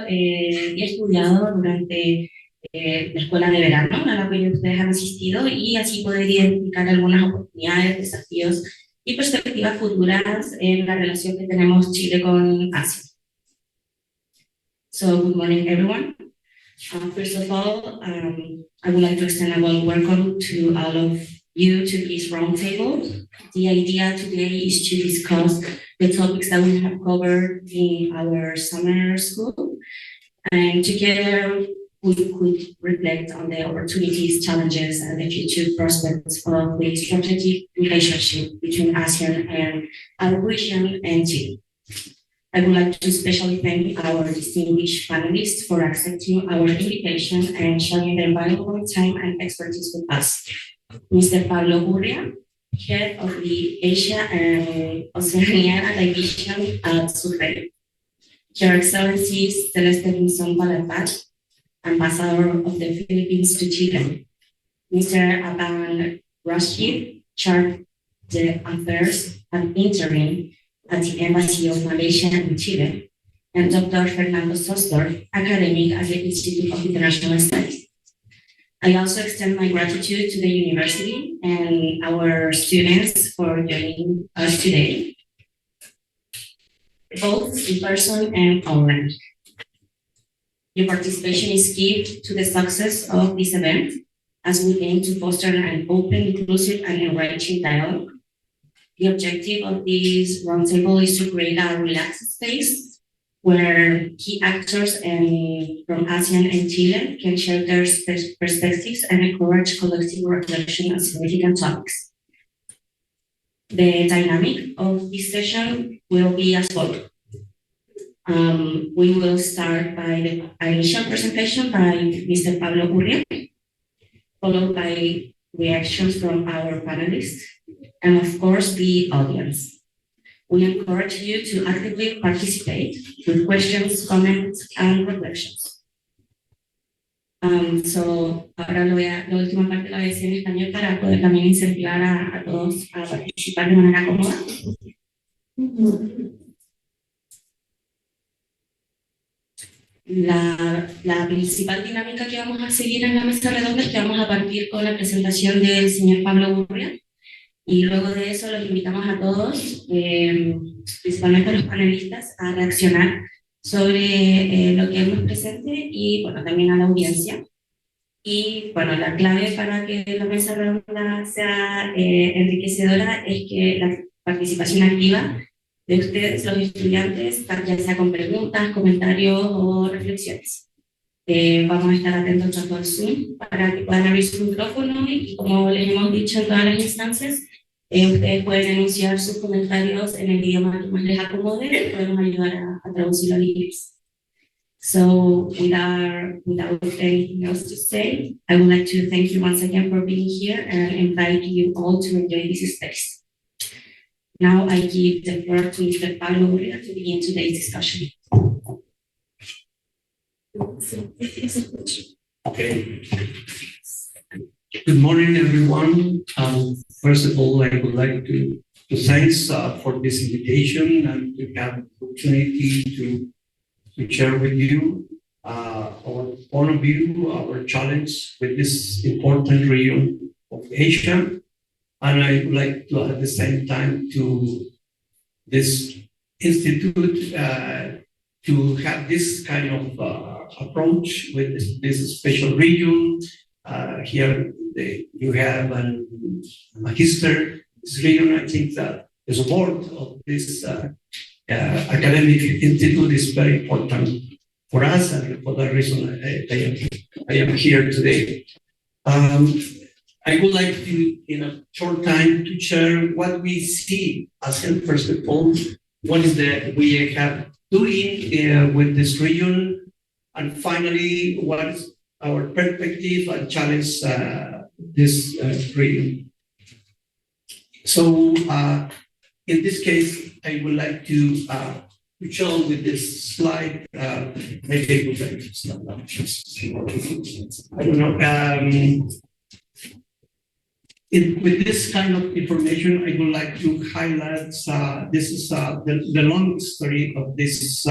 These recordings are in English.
y he estudiado durante la escuela de verano a la que ustedes han asistido y así poder identificar algunas oportunidades, desafíos y perspectivas futuras en la relación que tenemos Chile con Asia. So, good morning, everyone. First of all, I would like to extend a warm welcome to all of you to this roundtable. The idea today is to discuss the topics that we have covered in our summer school, and together we could reflect on the opportunities, challenges, and the future prospects of the strategic relationship between ASEAN and our region and Chile. I would like to especially thank our distinguished panelists for accepting our invitation and sharing their valuable time and expertise with us. Mr. Pablo Urria, Head of the Asia and Oceania Division at SUFRE. Her Excellency Celeste Vinson Palapat, Ambassador of the Philippines to Chile. Mr. Aban Rashid, Charge d'Affaires and Interim at the Embassy of Malaysia in Chile, and Dr. Fernando Sosdorf, academic at the Institute of International Studies. I also extend my gratitude to the university and our students for joining us today, both in person and online. Your participation is key to the success of this event, as we aim to foster an open, inclusive, and enriching dialogue. The objective of this roundtable is to create a relaxed space where key actors from ASEAN and Chile can share their perspectives and encourage collective reflection on significant topics. The dynamic of this session will be as follows. We will start by the initial presentation by Mr. Pablo Urria, followed by reactions from our panelists, and of course the audience. We encourage you to actively participate with questions, comments, and reflections. Ahora la última parte la voy a decir en español para poder también incentivar a todos a participar de manera cómoda. La principal dinámica que vamos a seguir en la mesa redonda es que vamos a partir con la presentación del señor Pablo Urria, y luego de eso los invitamos a todos, principalmente a los panelistas, a reaccionar sobre lo que él nos presente y bueno, también a la audiencia. Y bueno, la clave para que la mesa redonda sea enriquecedora es que la participación activa de ustedes, los estudiantes, ya sea con preguntas, comentarios o reflexiones. Vamos a estar atentos a todo el Zoom para que puedan abrir su micrófono y como les hemos dicho en todas las instancias, ustedes pueden enunciar sus comentarios en el idioma que más les acomode y podemos ayudar a traducirlo al inglés. So, without anything else to say, I would like to thank you once again for being here and invite you all to enjoy this space. Now I give the floor to Mr. Pablo Urria to begin today's discussion. Okay. Good morning, everyone. First of all, I would like to thank for this invitation and to have the opportunity to share with you our point of view, our challenge with this important region of Asia. And I would like to, at the same time, to this institute to have this kind of approach with this special region. Here you have a magister. This region, I think that the support of this academic institute is very important for us, and for that reason I am here today. I would like to, in a short time, to share what we see as, first of all, what is we have doing with this region, and finally, what is our perspective and challenge this region. So, in this case, I would like to show with this slide. Maybe I would like to start now. I don't know. With this kind of information, I would like to highlight this is the long story of this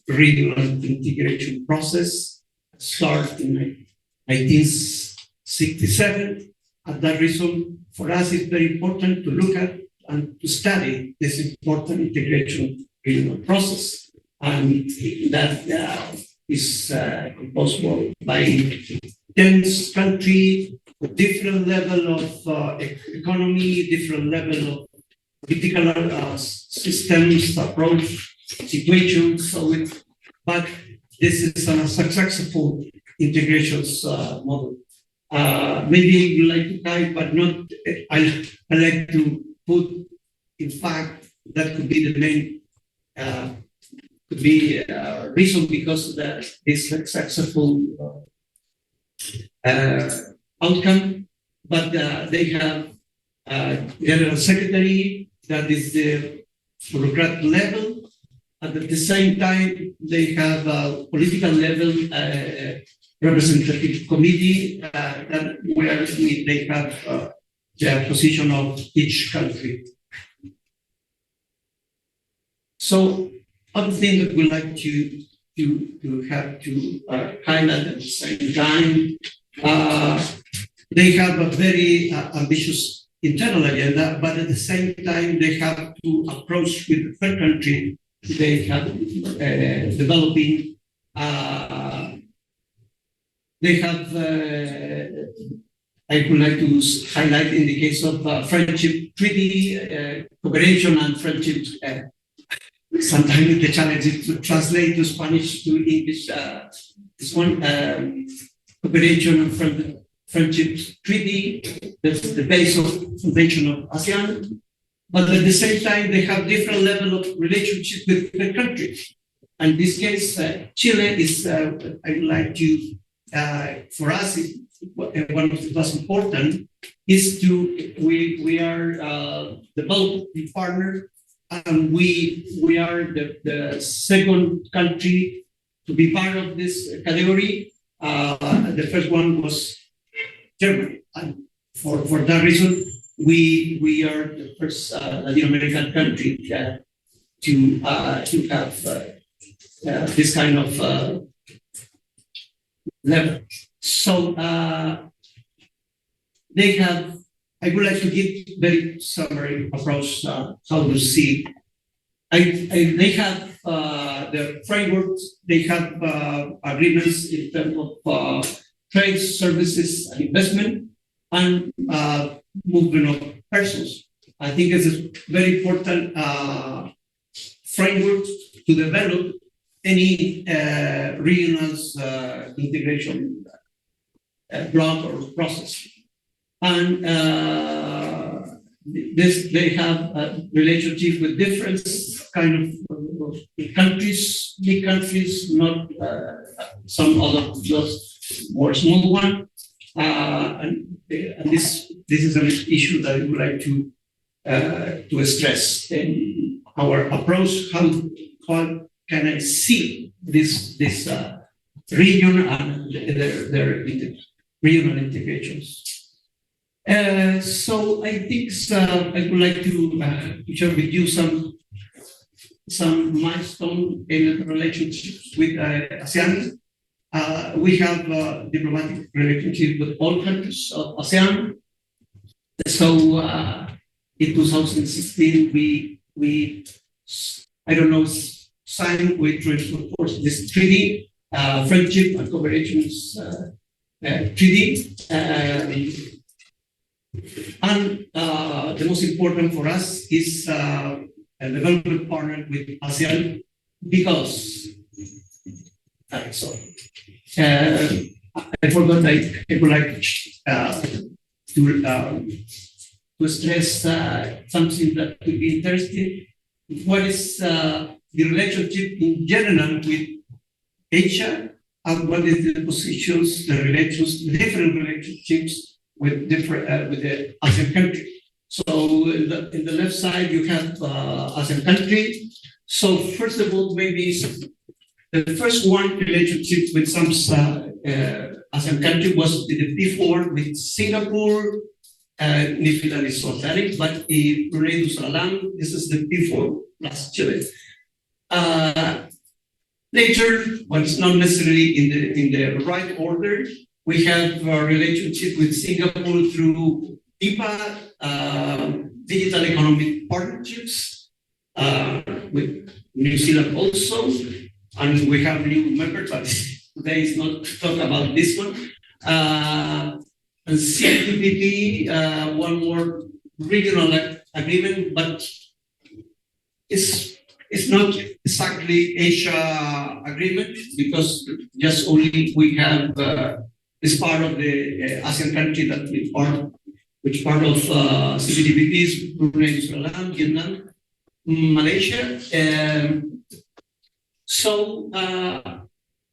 regional integration process started in 1967. And that reason for us is very important to look at and to study this important integration regional process. And that is composed by 10 countries with different level of economy, different level of political systems, approach, situations. But this is a successful integrations model. Maybe you like to type, but not. I like to put. In fact, that could be the main reason because this successful outcome. But they have general secretary that is the bureaucrat level. And at the same time, they have a political level representative committee where they have the position of each country. So other thing that we like to have to highlight at the same time, they have a very ambitious internal agenda, but at the same time they have to approach with the third country. They have developing. They have. I would like to highlight in the case of friendship treaty, cooperation and friendship. Sometimes the challenge is to translate to Spanish to English. This one, cooperation and friendship treaty. That's the base of foundation of ASEAN. But at the same time, they have different level of relationship with the countries. And in this case, Chile is, I would like to, for us, one of the most important is we are developing partner, and we are the second country to be part of this category. The first one was Germany, and for that reason, we are the first Latin American country to have this kind of level. So they have. I would like to give very summary approach how to see. They have the frameworks. They have agreements in terms of trade, services, and investment, and movement of persons. I think it's a very important framework to develop any regional integration block or process. And they have a relationship with different kind of countries, big countries, not some other just more small one. And this is an issue that I would like to stress in our approach. How can I see this region and their regional integrations? So I think I would like to share with you some milestone in relationships with ASEAN. We have diplomatic relationship with all countries of ASEAN. So in 2016, we I don't know, signed with, of course, this treaty, friendship and cooperation treaty. And the most important for us is a development partner with ASEAN because I forgot I would like to stress something that could be interesting. What is the relationship in general with Asia, and what is the positions, the relations, different relationships with different with the ASEAN country. So in the left side you have ASEAN country. So first of all, maybe the first one relationship with some ASEAN country was before with Singapore, New Zealand is organic, but Brunei Darussalam, this is the before plus Chile. Later, but it's not necessarily in the right order, we have a relationship with Singapore through DIPA, Digital Economic Partnerships, with New Zealand also, and we have new members, but today is not to talk about this one. And CPTPP, one more regional agreement, but it's not exactly Asia agreement because just only we have this part of the ASEAN country that which part of CPTPP is Brunei, Vietnam, Malaysia. And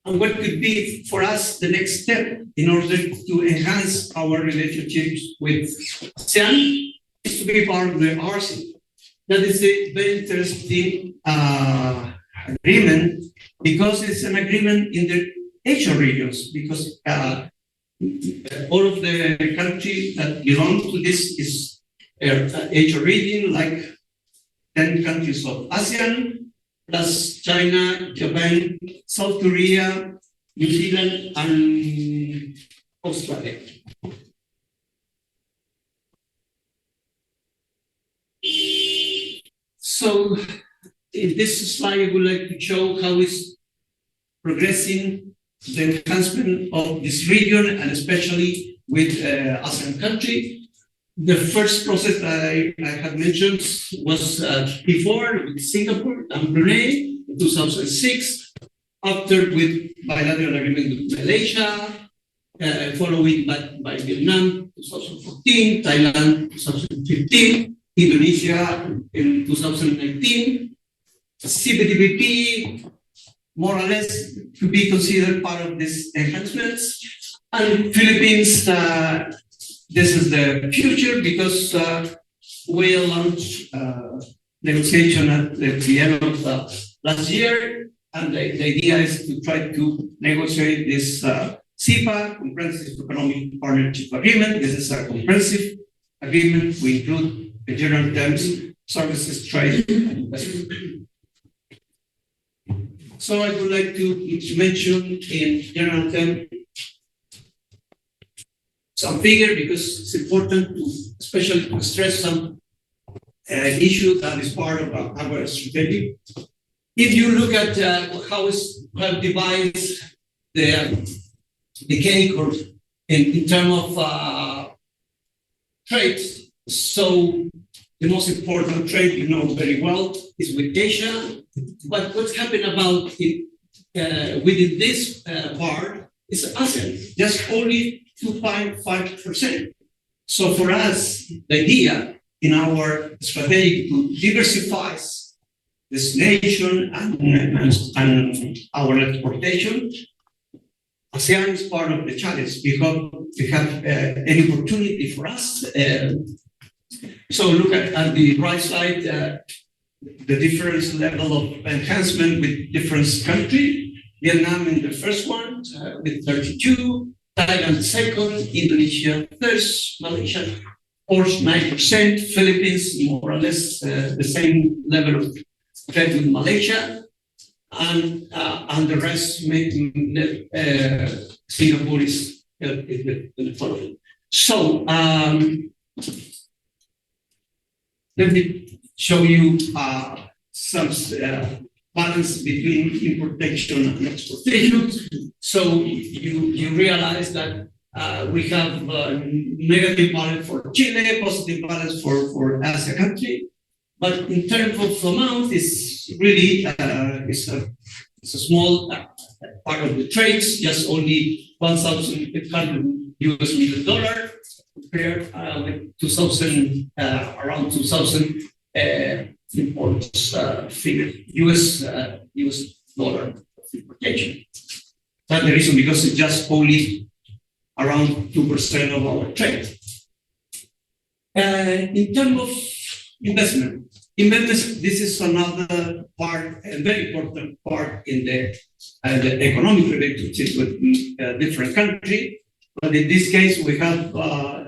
what could be for us the next step in order to enhance our relationships with ASEAN is to be part of the RCEP. That is a very interesting agreement because it's an agreement in the Asian regions because all of the countries that belong to this is Asian region, like 10 countries of ASEAN, plus China, Japan, South Korea, New Zealand, and Australia. So in this slide, I would like to show how it's progressing the enhancement of this region, and especially with ASEAN country. The first process I had mentioned was before with Singapore and Brunei in 2006, after with bilateral agreement with Malaysia, following by Vietnam 2014, Thailand 2015, Indonesia in 2019, CPTPP more or less to be considered part of these enhancements, and Philippines. This is the future because we launched negotiation at the end of last year, and the idea is to try to negotiate this CEPA, Comprehensive Economic Partnership Agreement. This is a comprehensive agreement. We include the general terms, services, trade, and investment. So I would like to mention in general terms some figure because it's important to especially to stress some issue that is part of our strategy. If you look at how we divide the cake or in terms of trade, so the most important trade you know very well is with Asia. But what's happened about it within this part is ASEAN, just only 2.5%. So for us, the idea in our strategy to diversify destination and our exportation, ASEAN is part of the challenge because we have an opportunity for us. So look at the right side, the different level of enhancement with different countries. Vietnam in the first one with 32, Thailand second, Indonesia first, Malaysia 9%, Philippines more or less the same level of trade with Malaysia, and the rest Singapore is the following. So let me show you some balance between importation and exportation. So you realize that we have negative balance for Chile, positive balance for ASEAN country, but in terms of amount, it's really it's a small part of the trades, just only 1,800 US million dollar compared with 2,000 around 2,000 imports figure US dollar importation. That's the reason because it's just only around 2% of our trade. In terms of investment, this is another part, a very important part in the economic relationship with different countries. But in this case, we have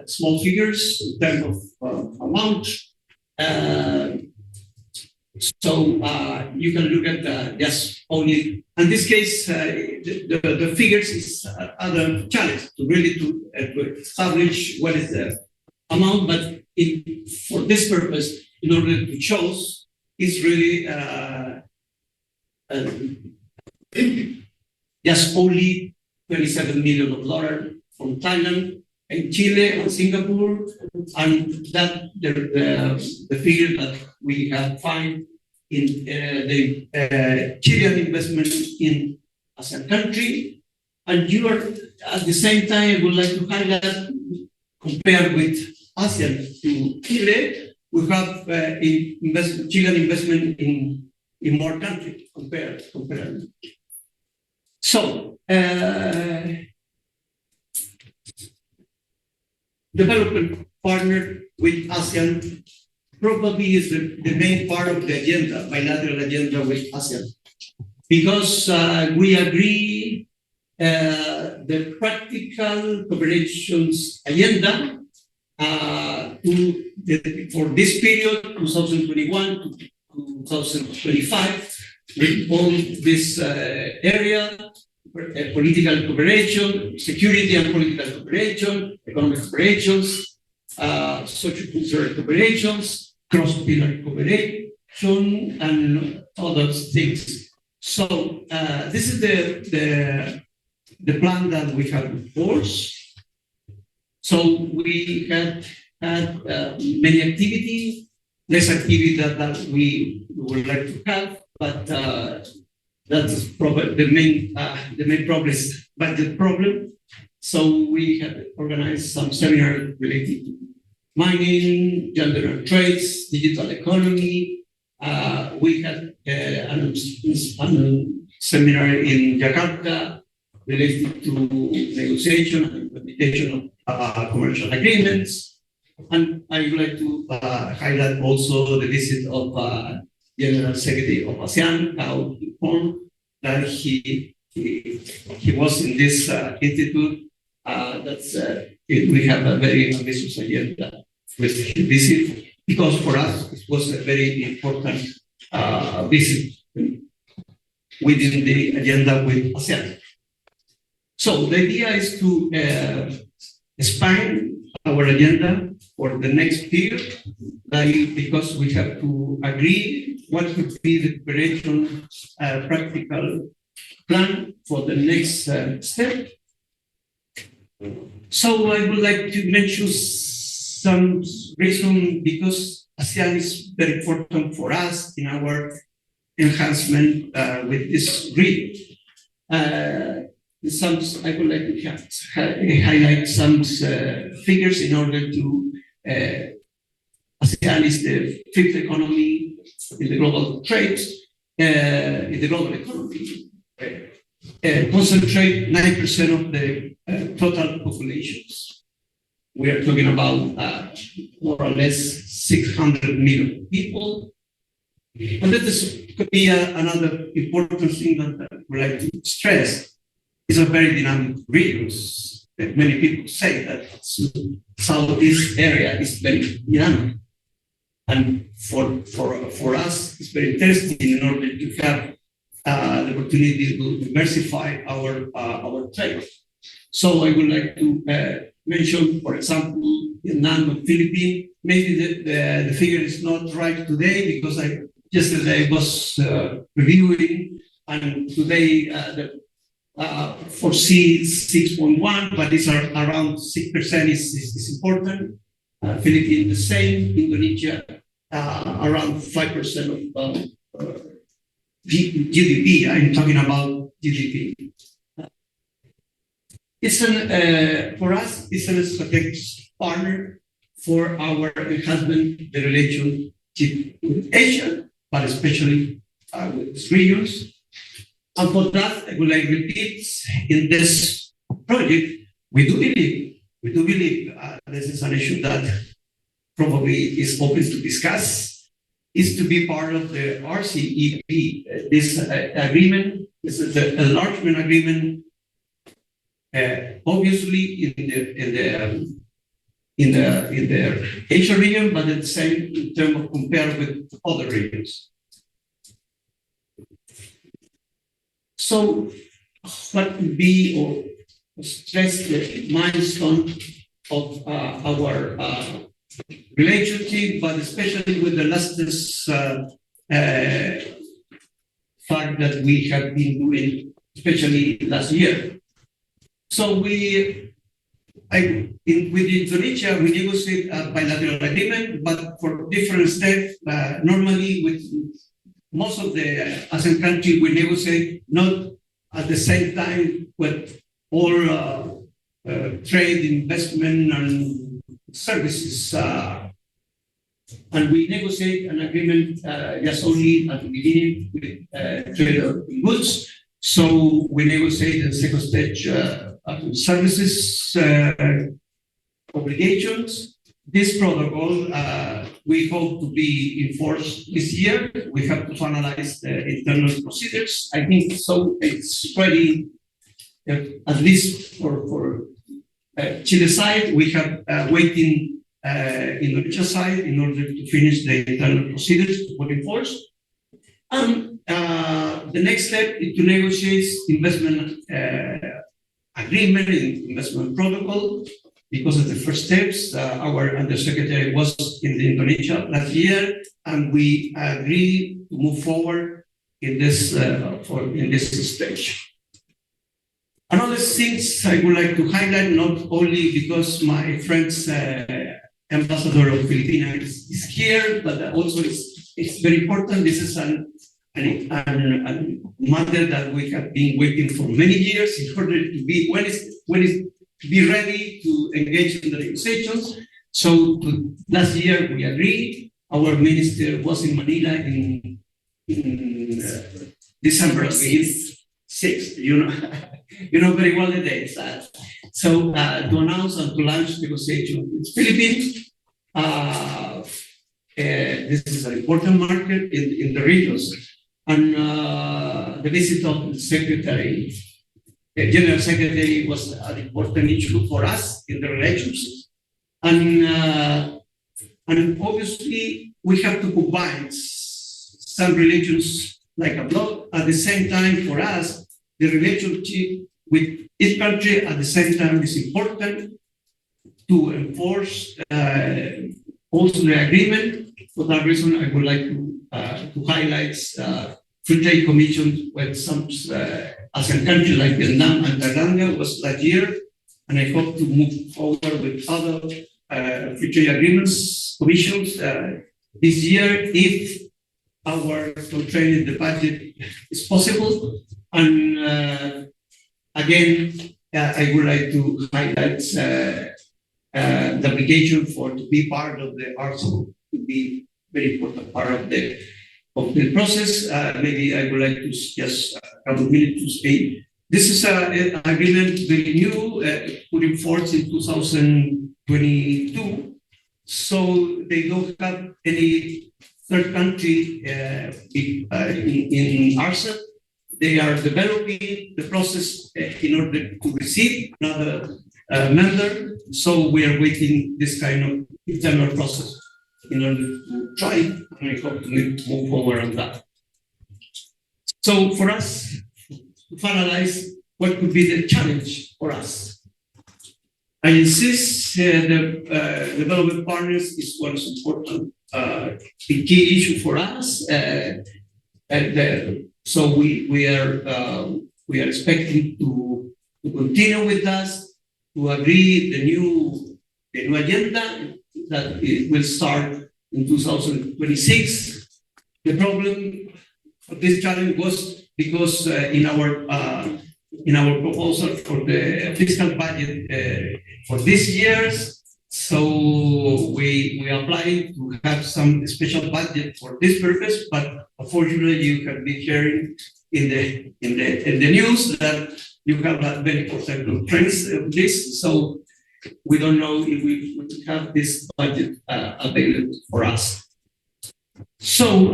small figures in terms of amount. So you can look at just only, in this case, the figures is other challenge to really to establish what is the amount, but for this purpose, in order to choose, is really just only $27 million from Thailand and Chile and Singapore, and that the figure that we have find in the Chilean investment in ASEAN country, and you are at the same time I would like to highlight compared with ASEAN to Chile, we have Chilean investment in more countries compared. So, development partner with ASEAN probably is the main part of the agenda, bilateral agenda with ASEAN, because we agree the practical cooperations agenda for this period, 2021 to 2025, with all this area, political cooperation, security and political cooperation, economic cooperations, socio-cultural cooperations, cross-pillar cooperation, and other things. So this is the plan that we have in force. So we had many activities, less activity that we would like to have, but that's probably the main progress. But the problem, so we have organized some seminars related to mining, gender and trades, digital economy. We had a seminar in Jakarta related to negotiation and implementation of commercial agreements. And I would like to highlight also the visit of General Secretary of ASEAN, how informed that he was in this institute. We have a very ambitious agenda with his visit, because for us it was a very important visit within the agenda with ASEAN. So the idea is to expand our agenda for the next period, because we have to agree what could be the cooperation practical plan for the next step. So I would like to mention some reason because ASEAN is very important for us in our enhancement with this region. I would like to highlight some figures in order to ASEAN is the fifth economy in the global trade, in the global economy. Concentrate 9% of the total populations. We are talking about more or less 600 million people. And that could be another important thing that I would like to stress. It's a very dynamic region. Many people say that Southeast area is very dynamic. And for us, it's very interesting in order to have the opportunity to diversify our trade. So I would like to mention, for example, Vietnam and Philippines. Maybe the figure is not right today because yesterday I was reviewing, and today foresee 6.1, but these are around 6% is important. Philippines the same, Indonesia around 5% of GDP. I'm talking about GDP. It's for us, it's a strategic partner for our enhancement the relationship with Asia, but especially with these regions. And for that, I would like to repeat, in this project, we do believe this is an issue that probably is open to discuss, is to be part of the RCEP. This agreement, this is the enlargement agreement, obviously in the Asia region, but at the same in terms of compared with other regions. So, what would be or stress the milestone of our relationship, but especially with the latest fact that we have been doing, especially last year. So with Indonesia, we negotiate a bilateral agreement, but for different steps. Normally, with most of the ASEAN countries, we negotiate not at the same time with all trade, investment, and services. And we negotiate an agreement just only at the beginning with trade goods. So we negotiate the second stage services obligations. This protocol, we hope to be enforced this year. We have to finalize the internal procedures. I think so. It's ready, at least for Chile side. We have waiting Indonesia side in order to finish the internal procedures to put in force. And the next step is to negotiate investment agreement, investment protocol. Because of the first steps, our undersecretary was in Indonesia last year, and we agreed to move forward in this stage. Another things I would like to highlight, not only because my friend's ambassador of Philippines is here, but also it's very important. This is a matter that we have been waiting for many years in order to be be ready to engage in the negotiations. So last year we agreed. Our minister was in Manila in December 6th. You know very well the dates. So to announce and to launch negotiations with Philippines. This is an important market in the regions, and the visit of the secretary. The General Secretary was an important issue for us in the relations. And obviously, we have to combine some relations like a bloc. At the same time, for us, the relationship with each country at the same time is important to enforce also the agreement. For that reason, I would like to highlight Free Trade Commission with some ASEAN countries like Vietnam and Thailand was last year, and I hope to move forward with other free trade agreements, commissions this year if our constraint in the budget is possible. And again, I would like to highlight the application to be part of the ARCO, to be very important part of the process. Maybe I would like to just a couple of minutes to speak. This is an agreement very new, put in force in 2022. So they don't have any third country in ARCEP. They are developing the process in order to receive another member. So we are waiting this kind of internal process in order to try, and I hope to move forward on that. So for us, to finalize, what could be the challenge for us? I insist the development partners is one important key issue for us. So we are expecting to continue with us, to agree the new agenda that it will start in 2026. The problem of this challenge was because in our proposal for the fiscal budget for this year's, so we applied to have some special budget for this purpose, but unfortunately you can be hearing in the news that you have a very important trends of this. So we don't know if we have this budget available for us. So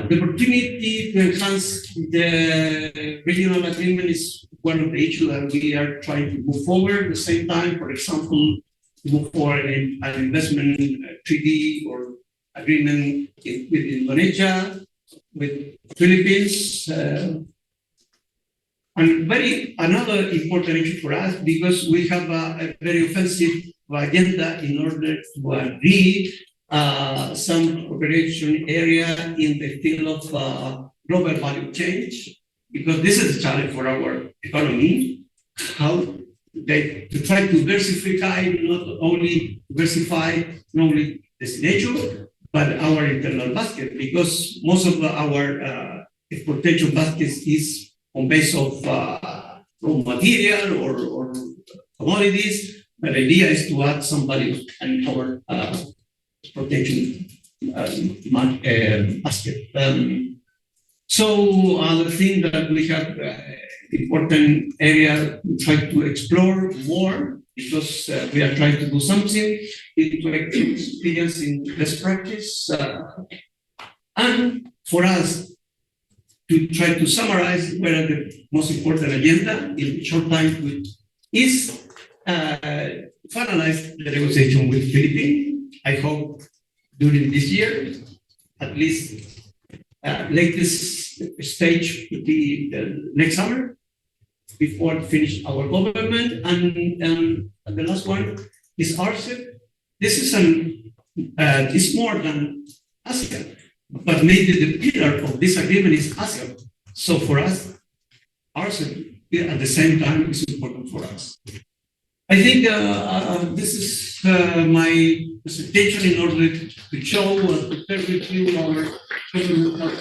the opportunity to enhance the regional agreement is one of the issues that we are trying to move forward. At the same time, for example, to move forward in an investment treaty or agreement with Indonesia, with Philippines, And another important issue for us, because we have a very offensive agenda in order to agree some cooperation area in the field of global value change, because this is a challenge for our economy. How to try to diversify, not only destination, but our internal basket, because most of our exportation basket is on base of raw material or commodities. But the idea is to add some value in our exportation basket. So the thing that we have important area we try to explore more, because we are trying to do something, to experience in best practice, and for us to try to summarize what are the most important agenda in short time is finalize the negotiation with Philippines. I hope during this year, at least latest stage would be next summer, before finish our government. And the last one is RCEP. This is it's more than ASEAN, but maybe the pillar of this agreement is ASEAN. So for us, RCEP at the same time is important for us. I think this is my presentation in order to show and to share with you our government.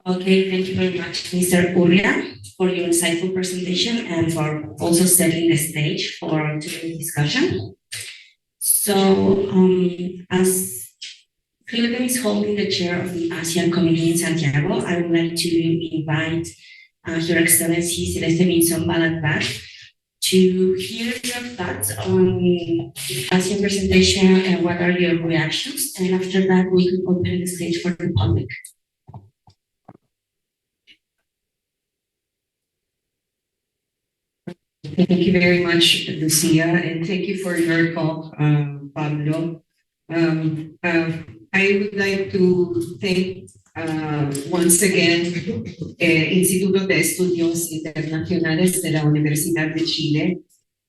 Okay, thank you very much, Mr. Urria, for your insightful presentation and for also setting the stage for today's discussion. So, as Philippines is holding the chair of the ASEAN Committee in Santiago, I would like to invite Your Excellency Celeste Minson Balatbat to hear your thoughts on the ASEAN presentation and what are your reactions. And after that, we can open the stage for the public. Thank you very much, Lucia, and thank you for your talk, Pablo. I would like to thank once again Instituto de Estudios Internacionales de la Universidad de Chile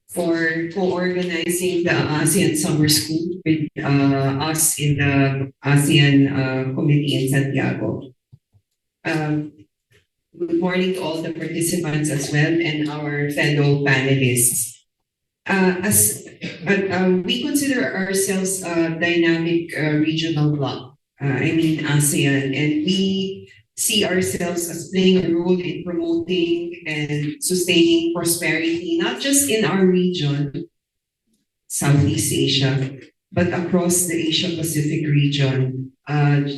for co-organizing the ASEAN Summer School with us in the ASEAN Committee in Santiago. Good morning to all the participants as well and our fellow panelists. We consider ourselves a dynamic regional bloc, ASEAN, and we see ourselves as playing a role in promoting and sustaining prosperity, not just in our region, Southeast Asia, but across the Asia-Pacific region.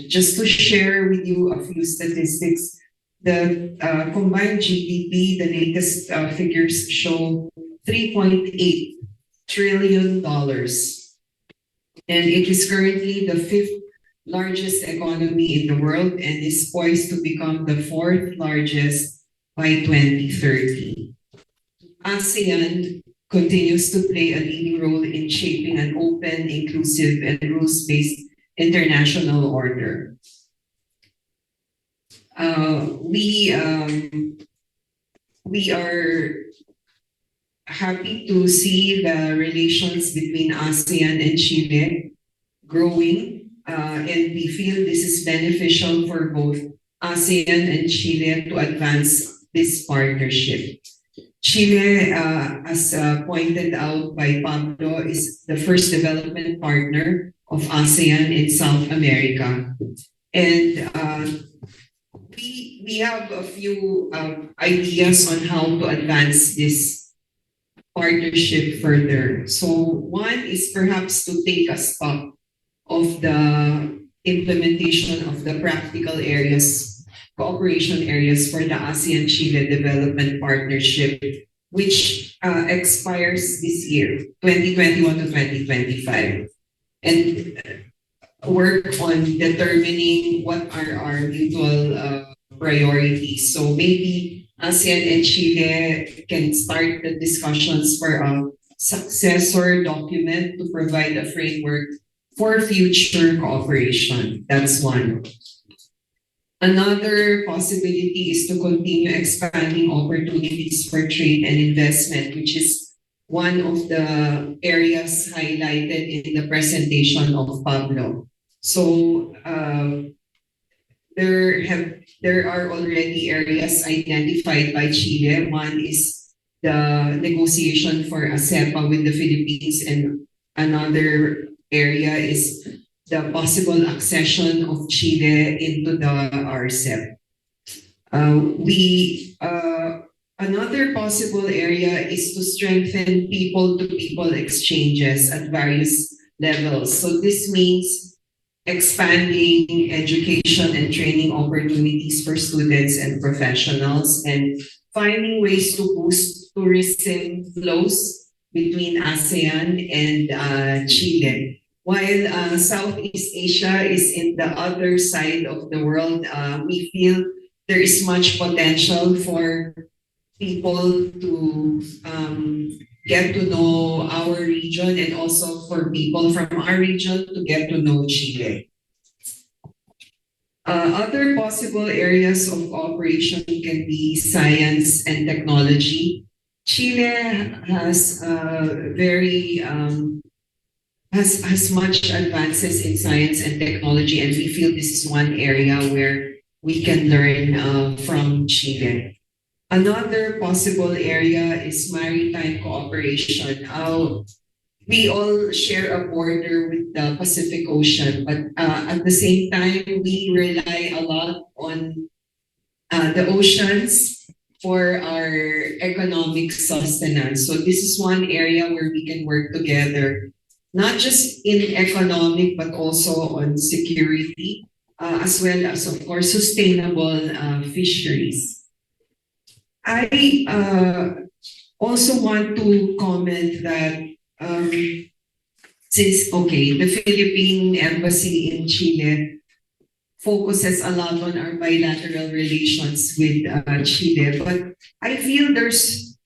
Just to share with you a few statistics, the combined GDP, the latest figures show $3.8 trillion. And it is currently the fifth largest economy in the world and is poised to become the fourth largest by 2030. ASEAN continues to play a leading role in shaping an open, inclusive, and rules-based international order. We are happy to see the relations between ASEAN and Chile growing, and we feel this is beneficial for both ASEAN and Chile to advance this partnership. Chile, as pointed out by Pablo, is the first development partner of ASEAN in South America. And we have a few ideas on how to advance this partnership further. So one is perhaps to take a stock of the implementation of the practical areas, cooperation areas for the ASEAN-Chile Development Partnership, which expires this year, 2021 to 2025. And work on determining what are our mutual priorities. So maybe ASEAN and Chile can start the discussions for a successor document to provide a framework for future cooperation. That's one. Another possibility is to continue expanding opportunities for trade and investment, which is one of the areas highlighted in the presentation of Pablo. So there are already areas identified by Chile. One is the negotiation for a CEPA with the Philippines, and another area is the possible accession of Chile into the RCEP. Another possible area is to strengthen people-to-people exchanges at various levels. So this means expanding education and training opportunities for students and professionals, and finding ways to boost tourism flows between ASEAN and Chile. While Southeast Asia is in the other side of the world, we feel there is much potential for people to get to know our region, and also for people from our region to get to know Chile. Other possible areas of cooperation can be science and technology. Chile has has much advances in science and technology, and we feel this is one area where we can learn from Chile. Another possible area is maritime cooperation. We all share a border with the Pacific Ocean, but at the same time, we rely a lot on the oceans for our economic sustenance. So this is one area where we can work together, not just in economic, but also on security, as well as, of course, sustainable fisheries. I also want to comment that the Philippine Embassy in Chile focuses a lot on our bilateral relations with Chile, but I feel there's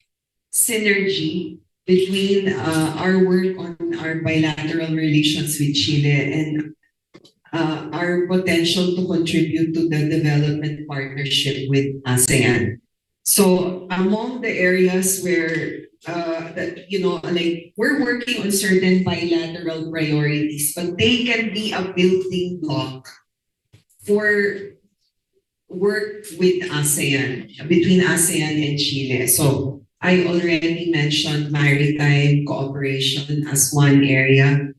synergy between our work on our bilateral relations with Chile and our potential to contribute to the development partnership with ASEAN. So among the areas where like we're working on certain bilateral priorities, but they can be a building block for work with ASEAN, between ASEAN and Chile. So I already mentioned maritime cooperation as one area.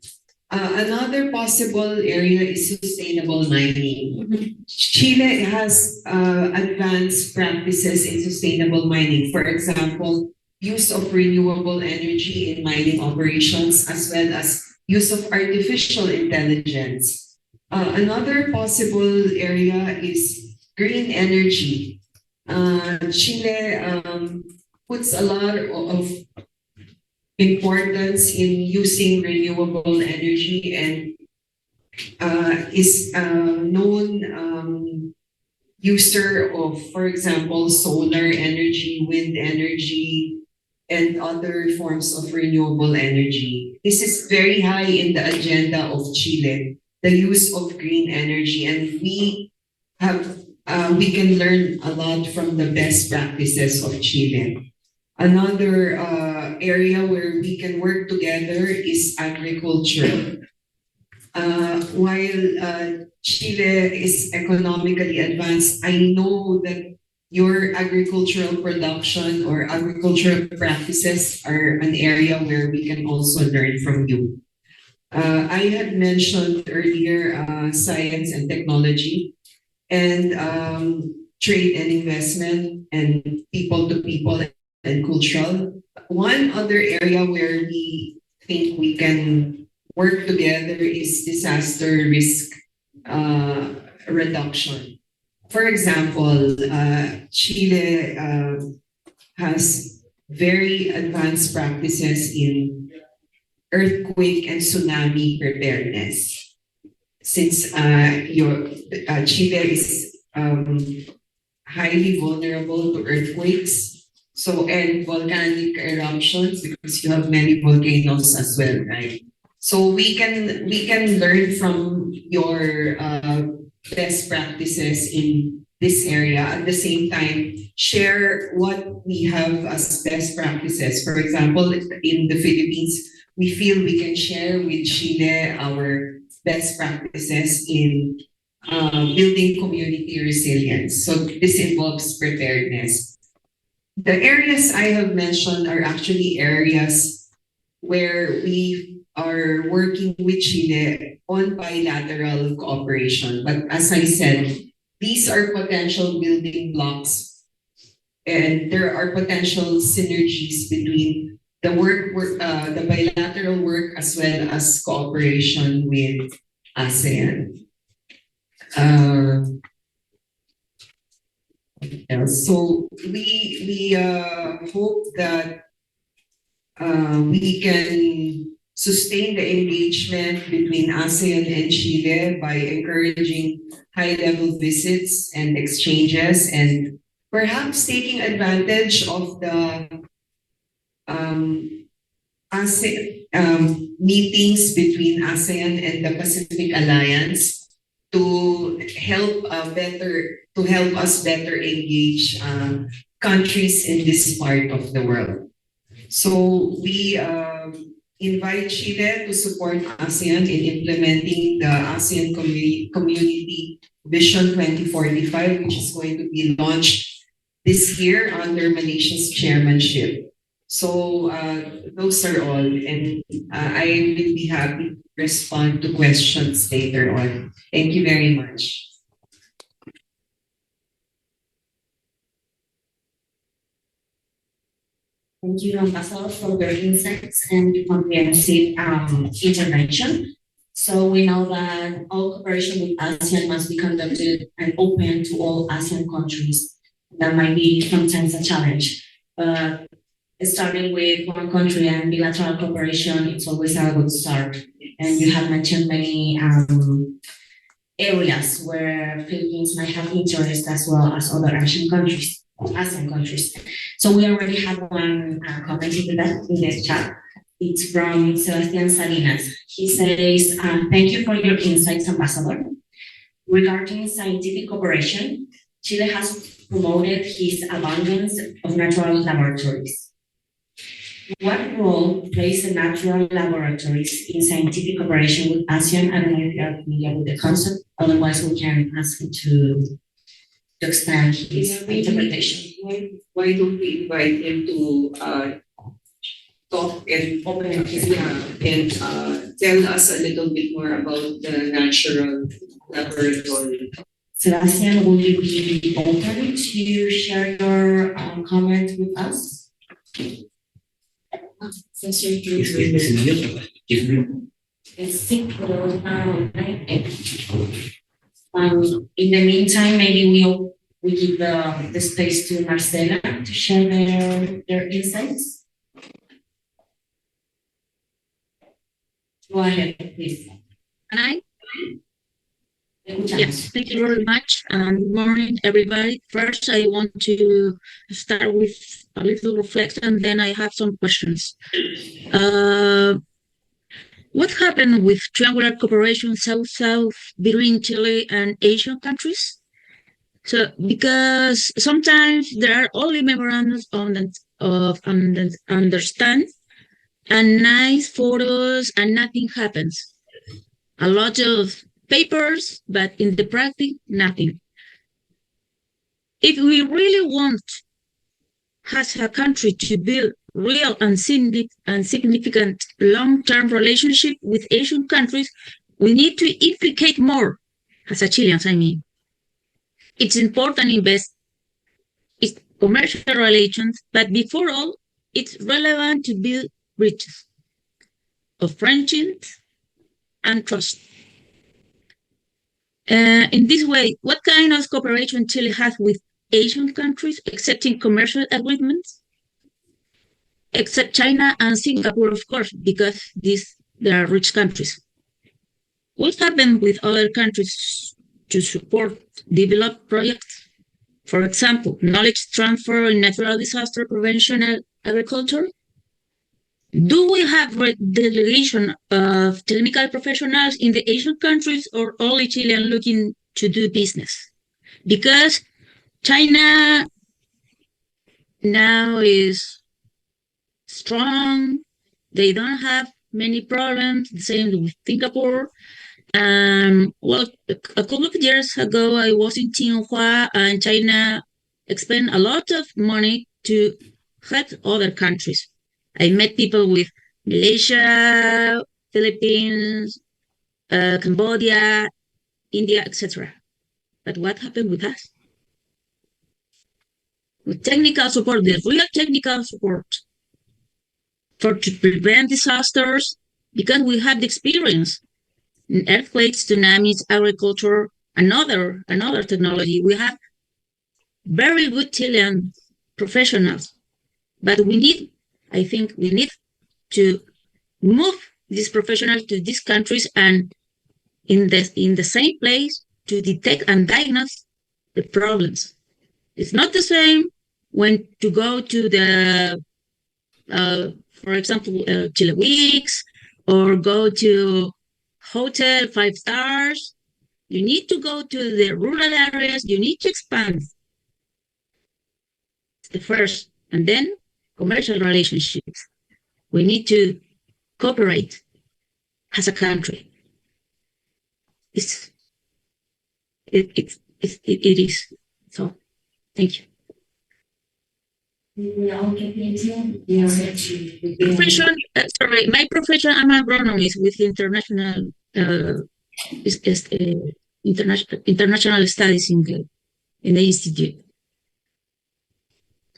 Another possible area is sustainable mining. Chile has advanced practices in sustainable mining. For example, use of renewable energy in mining operations, as well as use of artificial intelligence. Another possible area is green energy. Chile puts a lot of importance in using renewable energy, and is a known user of, for example, solar energy, wind energy, and other forms of renewable energy. This is very high in the agenda of Chile, the use of green energy, and we can learn a lot from the best practices of Chile. Another area where we can work together is agriculture. While Chile is economically advanced, I know that your agricultural production or agricultural practices are an area where we can also learn from you. I had mentioned earlier science and technology and trade and investment and people to people and cultural. One other area where we think we can work together is disaster risk reduction. For example, Chile has very advanced practices in earthquake and tsunami preparedness. Since Chile is highly vulnerable to earthquakes, so and volcanic eruptions because you have many volcanoes as well, right? So we can learn from your best practices in this area. At the same time, share what we have as best practices. For example, in the Philippines, we feel we can share with Chile our best practices in building community resilience. So this involves preparedness. The areas I have mentioned are actually areas where we are working with Chile on bilateral cooperation. But as I said, these are potential building blocks and there are potential synergies between the bilateral work as well as cooperation with ASEAN. So we hope that we can sustain the engagement between ASEAN and Chile by encouraging high-level visits and exchanges and perhaps taking advantage of the meetings between ASEAN and the Pacific Alliance to help us better engage countries in this part of the world. So we invite Chile to support ASEAN in implementing the ASEAN Community Vision 2045, which is going to be launched this year under Malaysia's chairmanship. So those are all, and I will be happy to respond to questions later on. Thank you very much. Thank you, Ambassador, for your insights and comprehensive intervention. So we know that all cooperation with ASEAN must be conducted and open to all ASEAN countries. That might be sometimes a challenge, but starting with one country and bilateral cooperation, it's always a good start. And you have mentioned many areas where Philippines might have interest as well as other ASEAN countries. So we already have one comment in the chat. It's from Sebastian Salinas. He says, thank you for your insights, Ambassador. Regarding scientific cooperation, Chile has promoted his abundance of natural laboratories. What role plays the natural laboratories in scientific cooperation with ASEAN? I don't know if you are familiar with the concept, otherwise we can ask him to expand his interpretation. Why don't we invite him to talk and Open his and tell us a little bit more about the natural laboratory? Sebastian, will you be open to share your comment with us? Since you're in the meantime, maybe we give the space to Marcela to share their insights. Go ahead, please. Hi. Yes, thank you very much. Good morning, everybody. First, I want to start with a little reflection, then I have some questions. What happened with triangular cooperation south-south between Chile and Asian countries? So, because sometimes there are only memorandums of understand and nice photos and nothing happens. A lot of papers, but in the practice, nothing. If we really want as a country to build real and significant long-term relationship with Asian countries, we need to implicate more, as a Chileans, I mean. It's important to invest in commercial relations, but before all, it's relevant to build bridges of friendship and trust. In this way, what kind of cooperation Chile has with Asian countries, excepting commercial agreements? Except China and Singapore, of course, because they are rich countries. What happened with other countries to support developed projects? For example, knowledge transfer in natural disaster prevention and agriculture? Do we have delegation of technical professionals in the Asian countries or only Chilean looking to do business? Because China now is strong, they don't have many problems, the same with Singapore. Well, a couple of years ago, I was in Tsinghua, and China spent a lot of money to help other countries. I met people with Malaysia, Philippines, Cambodia, India, etc. But what happened with us? With technical support, the real technical support to prevent disasters, because we have the experience in earthquakes, tsunamis, agriculture, another technology. We have very good Chilean professionals, but I think we need to move these professionals to these countries and in the same place to detect and diagnose the problems. It's not the same when to go to the, for example, Chile Weeks or go to hotel 5 stars. You need to go to the rural areas. You need to expand. It's the first, and then commercial relationships. We need to cooperate as a country. It is. So, thank you. Profession, my profession, I'm an agronomist with international international studies in the institute.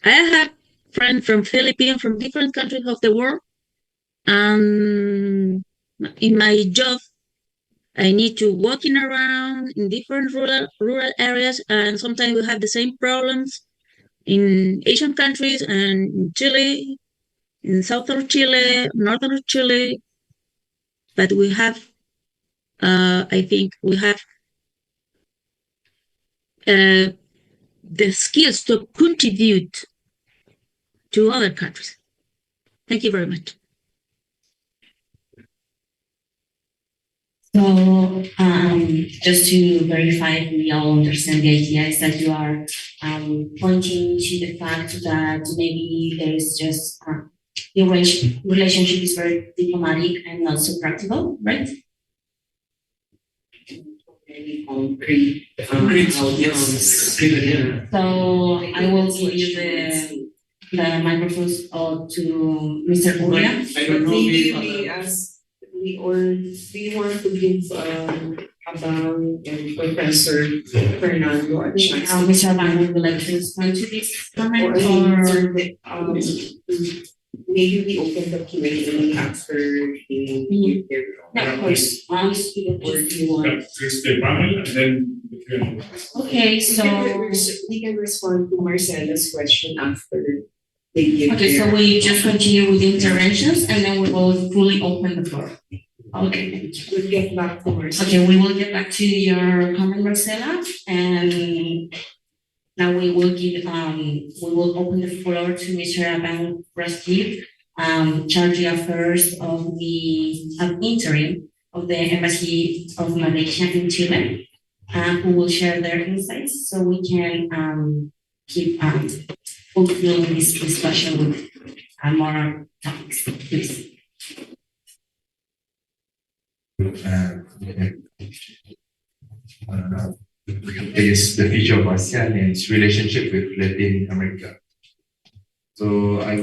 I have friends from Philippines, from different countries of the world, and in my job, I need to walking around in different rural areas, and sometimes we have the same problems in Asian countries and in Chile, in southern Chile, northern Chile. But we have, I think, we have the skills to contribute to other countries. Thank you very much. So, just to verify, we all understand the idea is that you are pointing to the fact that maybe there is just the relationship is very diplomatic and not so practical, right? Concrete. Yes. So I will give you the microphone to Mr. Uria. I don't know Maybe if we want to give Abang and Professor Fernando a chance. Mr. Van would like to respond to this comment, or maybe we open the Q&A after they give their. yeah, of course. Or do you want? First the panel and then the Q&A. Okay, so We can respond to Marcela's question after they give okay, so we just continue with interventions and then we will fully open the floor. Okay. We'll get back to Marcela. Okay, we will get back to your comment, Marcela, and now we will open the floor to Mr. Abang Rastif, chargé affairs of the interim of the Embassy of Malaysia in Chile, who will share their insights so we can keep fulfilling this discussion with more topics, please. is the future of ASEAN and its relationship with Latin America. So I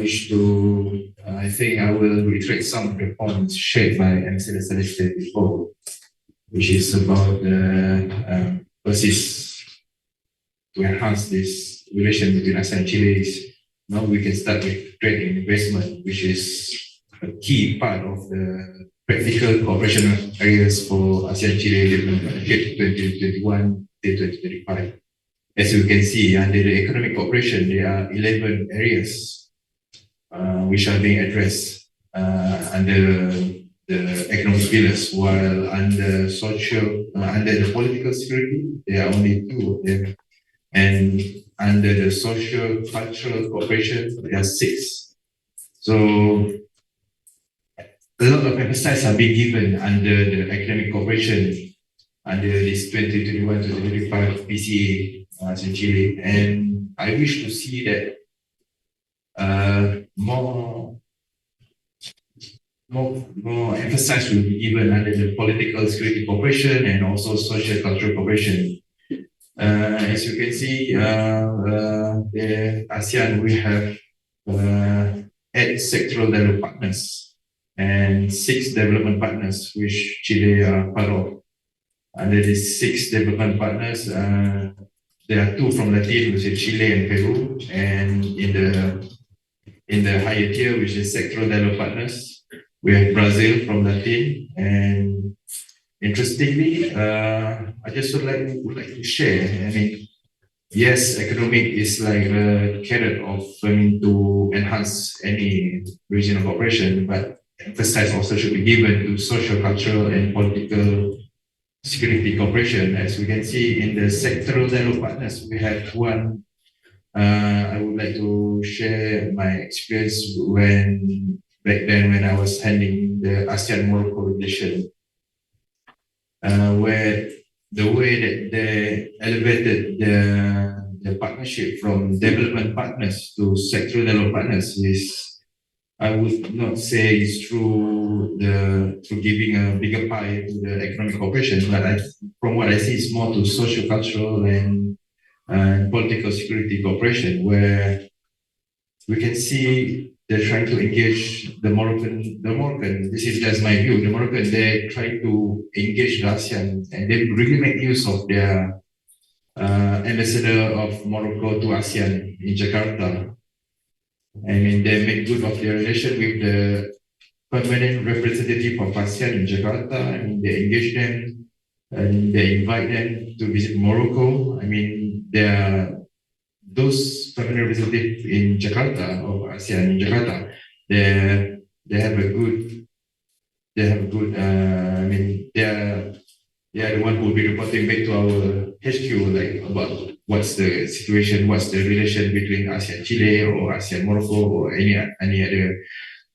think I will reiterate some of the points shared by Ambassador Celeste before, which is about the persist to enhance this relation between ASEAN and Chile. Now we can start with trade and investment, which is a key part of the practical cooperation areas for ASEAN-Chile Development Partnership 2021 to 2025. As you can see, under the economic cooperation, there are 11 areas which are being addressed under the economic pillars, while under the political security, there are only 2 of them, and under the social cultural cooperation, there are 6. So a lot of emphasis are being given under the economic cooperation under this 2021-2025 PCA in Chile, and I wish to see that more emphasis will be given under the political security cooperation and also social cultural cooperation. As you can see, the ASEAN, we have 8 sectoral development partners and 6 development partners, which Chile are part of. Under these 6 development partners, there are 2 from Latin, which is Chile and Peru, and in the higher tier, which is sectoral development partners, we have Brazil from Latin. And interestingly, I just would like to share. I mean, yes, economic is like a carrot of to enhance any regional cooperation, but emphasis also should be given to social, cultural, and political security cooperation. As we can see in the sectoral development partners, we have one. I would like to share my experience back then when I was handling the ASEAN-Morocco relation, where the way that they elevated the partnership from development partners to sectoral development partners is, I would not say it's through giving a bigger pie to the economic cooperation, but from what I see, it's more to social, cultural, and political security cooperation, where we can see they're trying to engage the Moroccan, this is just my view, the Moroccan, they're trying to engage the ASEAN, and they really make use of their ambassador of Morocco to ASEAN in Jakarta. I mean, they make good of their relation with the permanent representative of ASEAN in Jakarta. I mean, they engage them and they invite them to visit Morocco. I mean, those permanent representatives in Jakarta, of ASEAN in Jakarta, they have a good, I mean, they are the one who will be reporting back to our HQ, like about what's the situation, what's the relation between ASEAN Chile or ASEAN Morocco or any other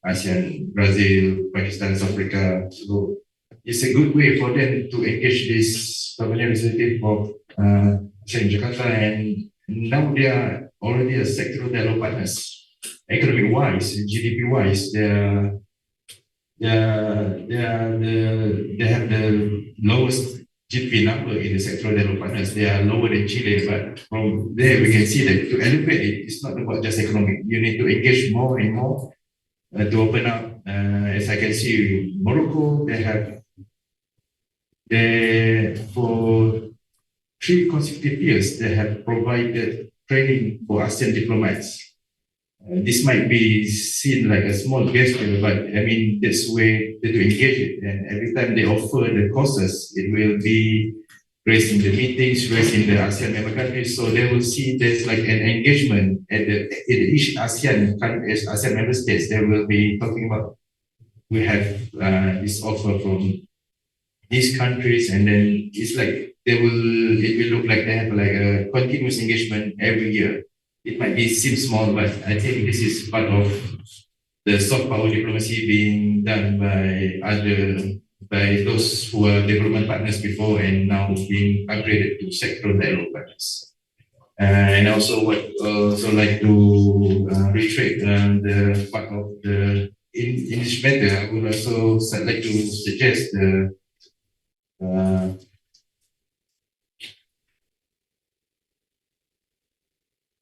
ASEAN Brazil, Pakistan, South Africa. So it's a good way for them to engage this permanent representative of ASEAN Jakarta, and now they are already a sectoral development partners, economic wise, GDP wise. They have the lowest GDP number in the sectoral development partners. They are lower than Chile, but from there we can see that to elevate it, it's not about just economic. You need to engage more and more to open up. As I can see, Morocco, for 3 consecutive years, they have provided training for ASEAN diplomats. This might be seen like a small gesture, but I mean, that's the way to engage it. And every time they offer the courses, it will be raised in the meetings, raised in the ASEAN member countries. So they will see there's like an engagement at each ASEAN member states. They will be talking about, we have this offer from these countries, and then it's like it will look like they have like a continuous engagement every year. It might seem small, but I think this is part of the soft power diplomacy being done by those who were development partners before and now being upgraded to sectoral development partners. And also what also like to reiterate the part of in this matter, I would also like to suggest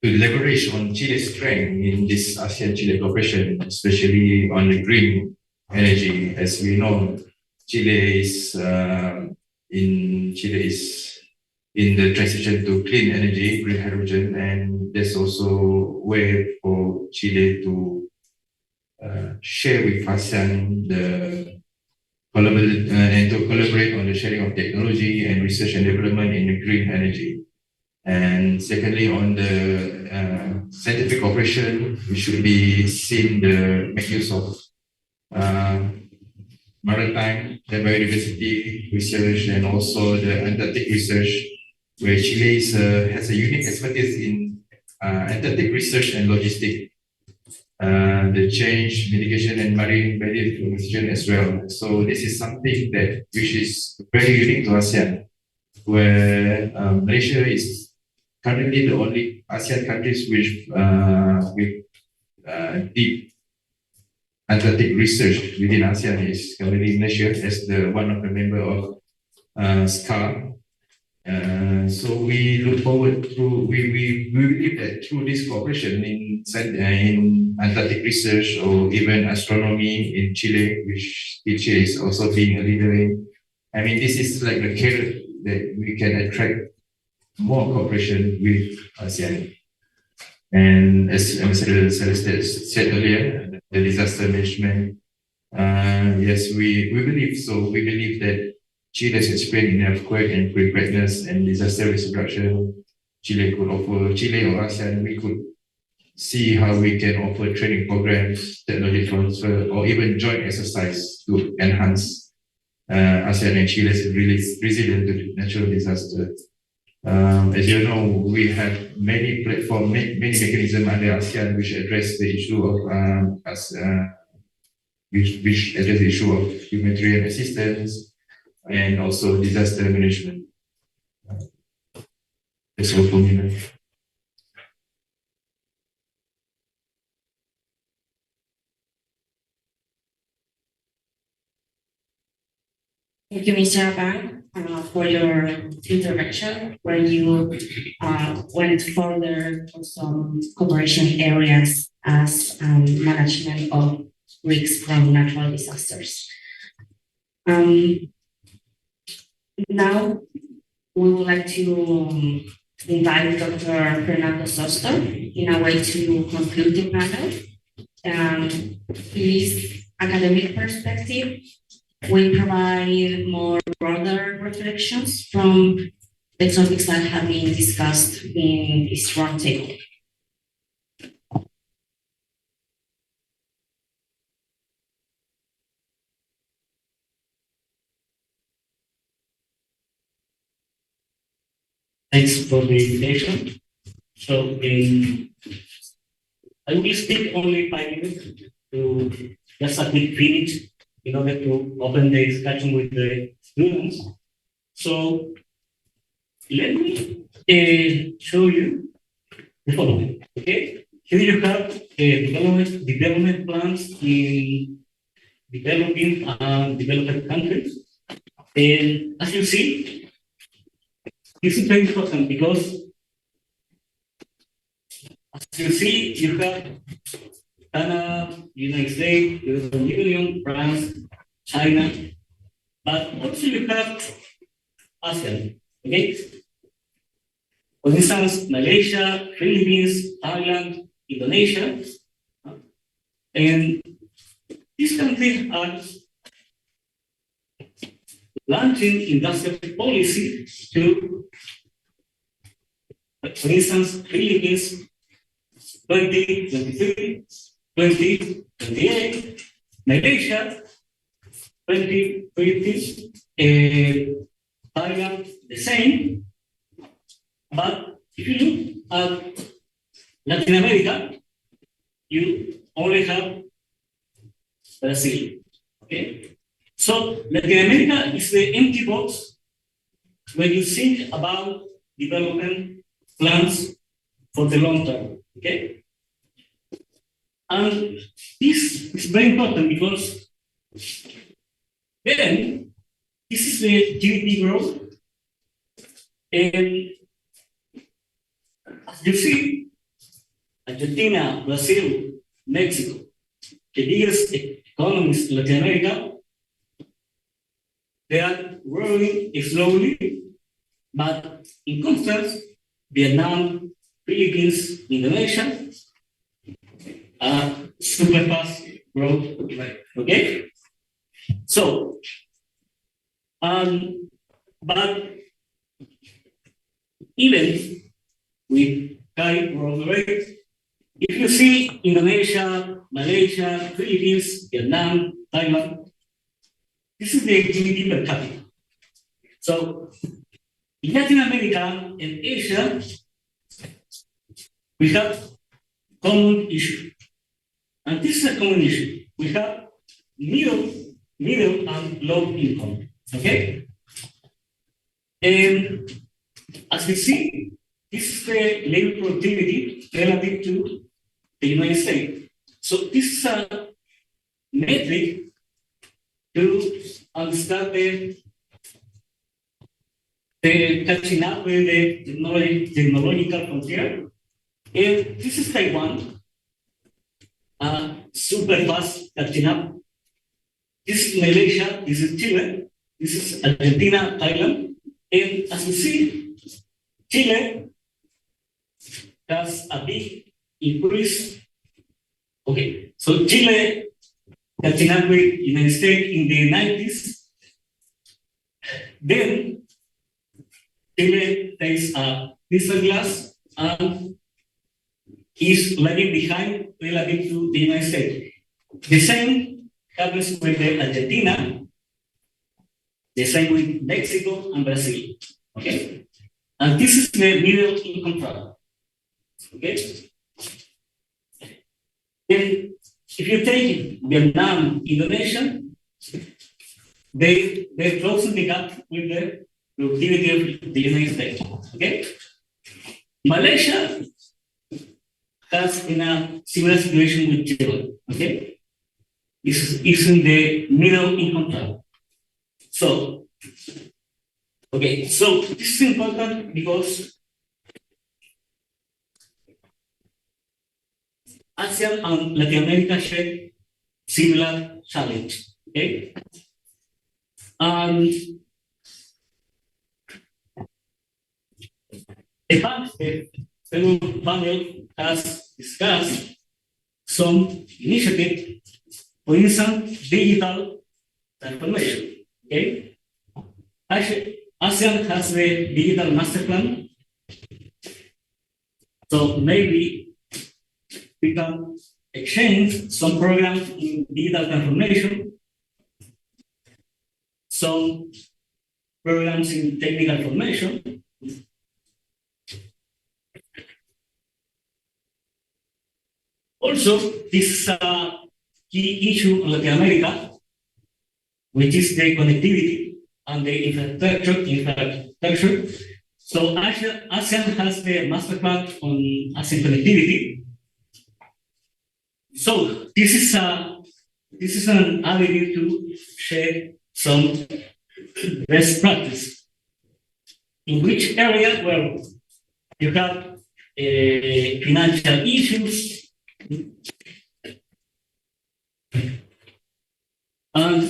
to leverage on Chile's strength in this ASEAN-Chile cooperation, especially on the green energy. As we know, Chile is in the transition to clean energy, green hydrogen, and there's also way for Chile to share with ASEAN and to collaborate on the sharing of technology and research and development in the green energy. And secondly, on the scientific cooperation, we should be seeing the make use of maritime, the biodiversity research, and also the Antarctic research, where Chile has a unique expertise in Antarctic research and logistics, the change mitigation and marine biodiversity as well. So this is something that which is very unique to ASEAN, where Malaysia is currently the only ASEAN countries with deep Antarctic research within ASEAN is currently Malaysia as one of the member of SCAR. So we look forward to we believe that through this cooperation in Antarctic research or even astronomy in Chile, which Chile is also being a leader in. I mean, this is like the carrot that we can attract more cooperation with ASEAN. And as Ambassador Celeste said earlier, the disaster management, yes, we believe so. We believe that Chile's experience in earthquake and preparedness and disaster risk reduction, Chile or ASEAN, we could see how we can offer training programs, technology transfer, or even joint exercise to enhance ASEAN and Chile's resilience to natural disasters. As you know, we have many platforms, many mechanisms under ASEAN which address the issue of which address the issue of humanitarian assistance and also disaster management. That's all for me. Thank you, Mr. Abang, for your intervention, where you went further for some cooperation areas as management of risks from natural disasters. Now, we would like to invite Dr. Fernando Soster in a way to conclude the panel. His academic perspective will provide more broader reflections from the topics that have been discussed in this roundtable. Thanks for the invitation. So, I will speak only 5 minutes to just a quick finish in order to open the discussion with the students. So, let me show you the following. Okay, here you have development plans in developing and developed countries, and as you see, this is very important because, as you see, you have Canada, United States, European Union, France, China, but also you have ASEAN. Okay? For instance, Malaysia, Philippines, Thailand, Indonesia, and these countries are launching industrial policy to, for instance, Philippines 2023, 2028, Malaysia 2030, Thailand the same. But if you look at Latin America, you only have Brazil. Okay? So Latin America is the empty box when you think about development plans for the long term. Okay? And this is very important because then this is the GDP growth. And as you see, Argentina, Brazil, Mexico, the biggest economies in Latin America, they are growing slowly, but in contrast, Vietnam, Philippines, Indonesia are super fast growth rate. Okay? So, but even with high growth rate, if you see Indonesia, Malaysia, Philippines, Vietnam, Thailand, this is the GDP per capita. So in Latin America and Asia, we have common issue. And this is a common issue. We have middle and low income. Okay? And as we see, this is the labor productivity relative to the United States. So this is a metric to understand the catching up with the technological frontier. And this is Taiwan, super fast catching up. This is Malaysia, this is Chile, this is Argentina, Thailand. And as we see, Chile has a big increase. Okay, so Chile catching up with United States in the 90s. Then Chile takes a crystal glass and is lagging behind relative to the United States. The same happens with the Argentina, the same with Mexico and Brazil. Okay? And this is the middle income track. Okay? Then if you take Vietnam, Indonesia, they're closing the gap with the productivity of the United States. Okay? Malaysia has in a similar situation with Chile. Okay? Is in the middle income track. So, okay, so this is important because ASEAN and Latin America share similar challenge. Okay? The panel has discussed some initiatives, for instance, digital transformation. Okay? ASEAN has the digital master plan. So maybe we can exchange some programs in digital transformation, some programs in technical formation. Also, this is a key issue in Latin America, which is the connectivity and the infrastructure. So ASEAN has the master plan on ASEAN connectivity. So this is an avenue to share some best practice. In which area? Well, you have financial issues. And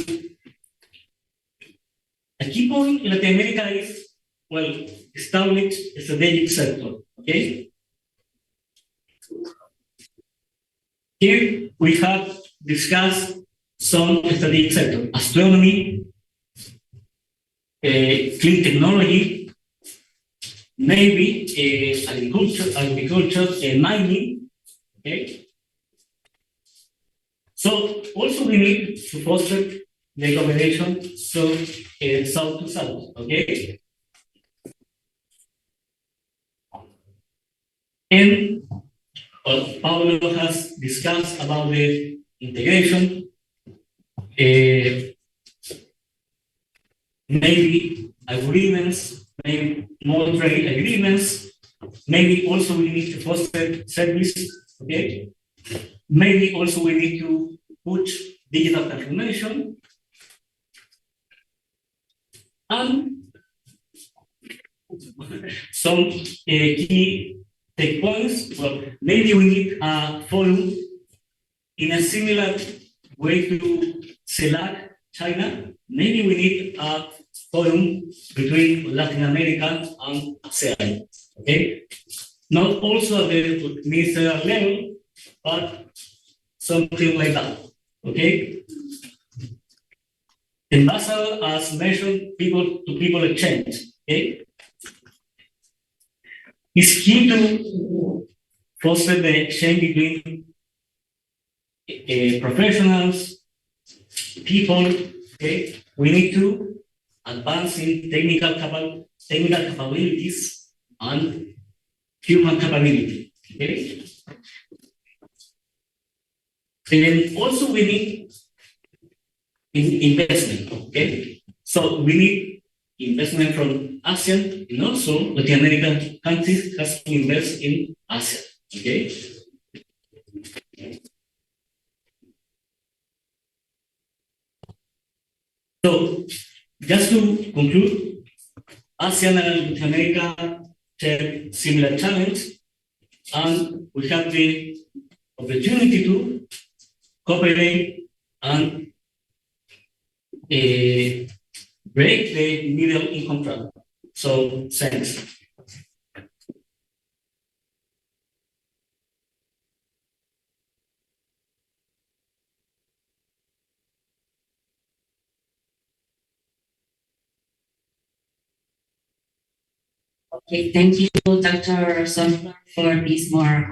a key point in Latin America is, well, establish a strategic sector, okay? Here we have discussed some strategic sectors: astronomy, clean technology, maybe agriculture, mining, okay? So also we need to foster the cooperation south to south, okay? And Paulo has discussed about the integration, maybe agreements, maybe more trade agreements, maybe also we need to foster service, okay? Maybe also we need to push digital transformation. And some key take points. Well, maybe we need a forum in a similar way to CELAC, China. Maybe we need a forum between Latin America and ASEAN. Okay, not also at the ministerial level, but something like that. Okay. In Basel, as mentioned, people-to-people exchange. Okay, it's key to foster the exchange between professionals, people. Okay, we need to advance in technical capabilities and human capability. Okay, and also we need investment. Okay, so we need investment from ASEAN, and also Latin American countries has to invest in ASEAN. Okay. So just to conclude, ASEAN and Latin America share similar challenges, and we have the opportunity to cooperate and break the middle income trap. So thanks. Okay, thank you, Dr. Sofler, for this more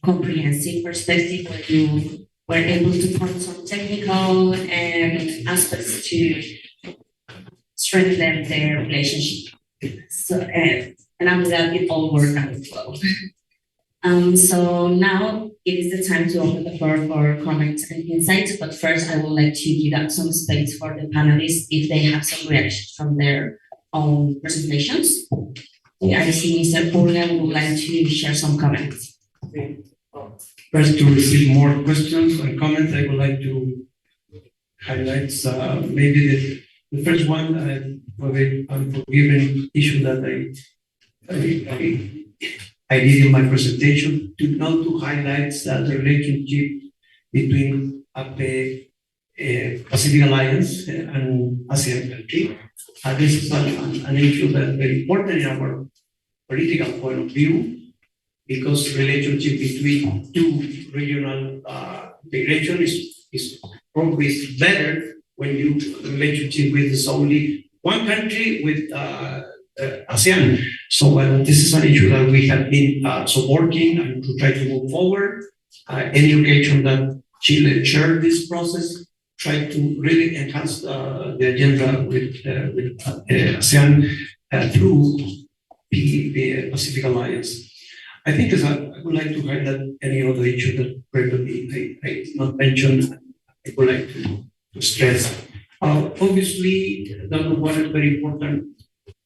comprehensive perspective where you were able to point some technical aspects to strengthen their relationship. So, and I'm glad it all worked out well. So now it is the time to open the floor for comments and insights. But first, I would like to give up some space for the panelists if they have some reactions from their own presentations. I see Mr. Purga would like to share some comments. First, to receive more questions and comments, I would like to highlight maybe the first one for the unforgiven issue that I did in my presentation, to highlight the relationship between the Pacific Alliance and ASEAN country. This is an issue that is very important in our political point of view, because relationship between two regional integration is probably better when you relationship with only one country with ASEAN. So this is an issue that we have been supporting and to try to move forward. Any occasion that Chile shared this process, try to really enhance the agenda with ASEAN through the Pacific Alliance. I think I would like to highlight any other issue that probably I did not mention. I would like to stress. Obviously, number one is very important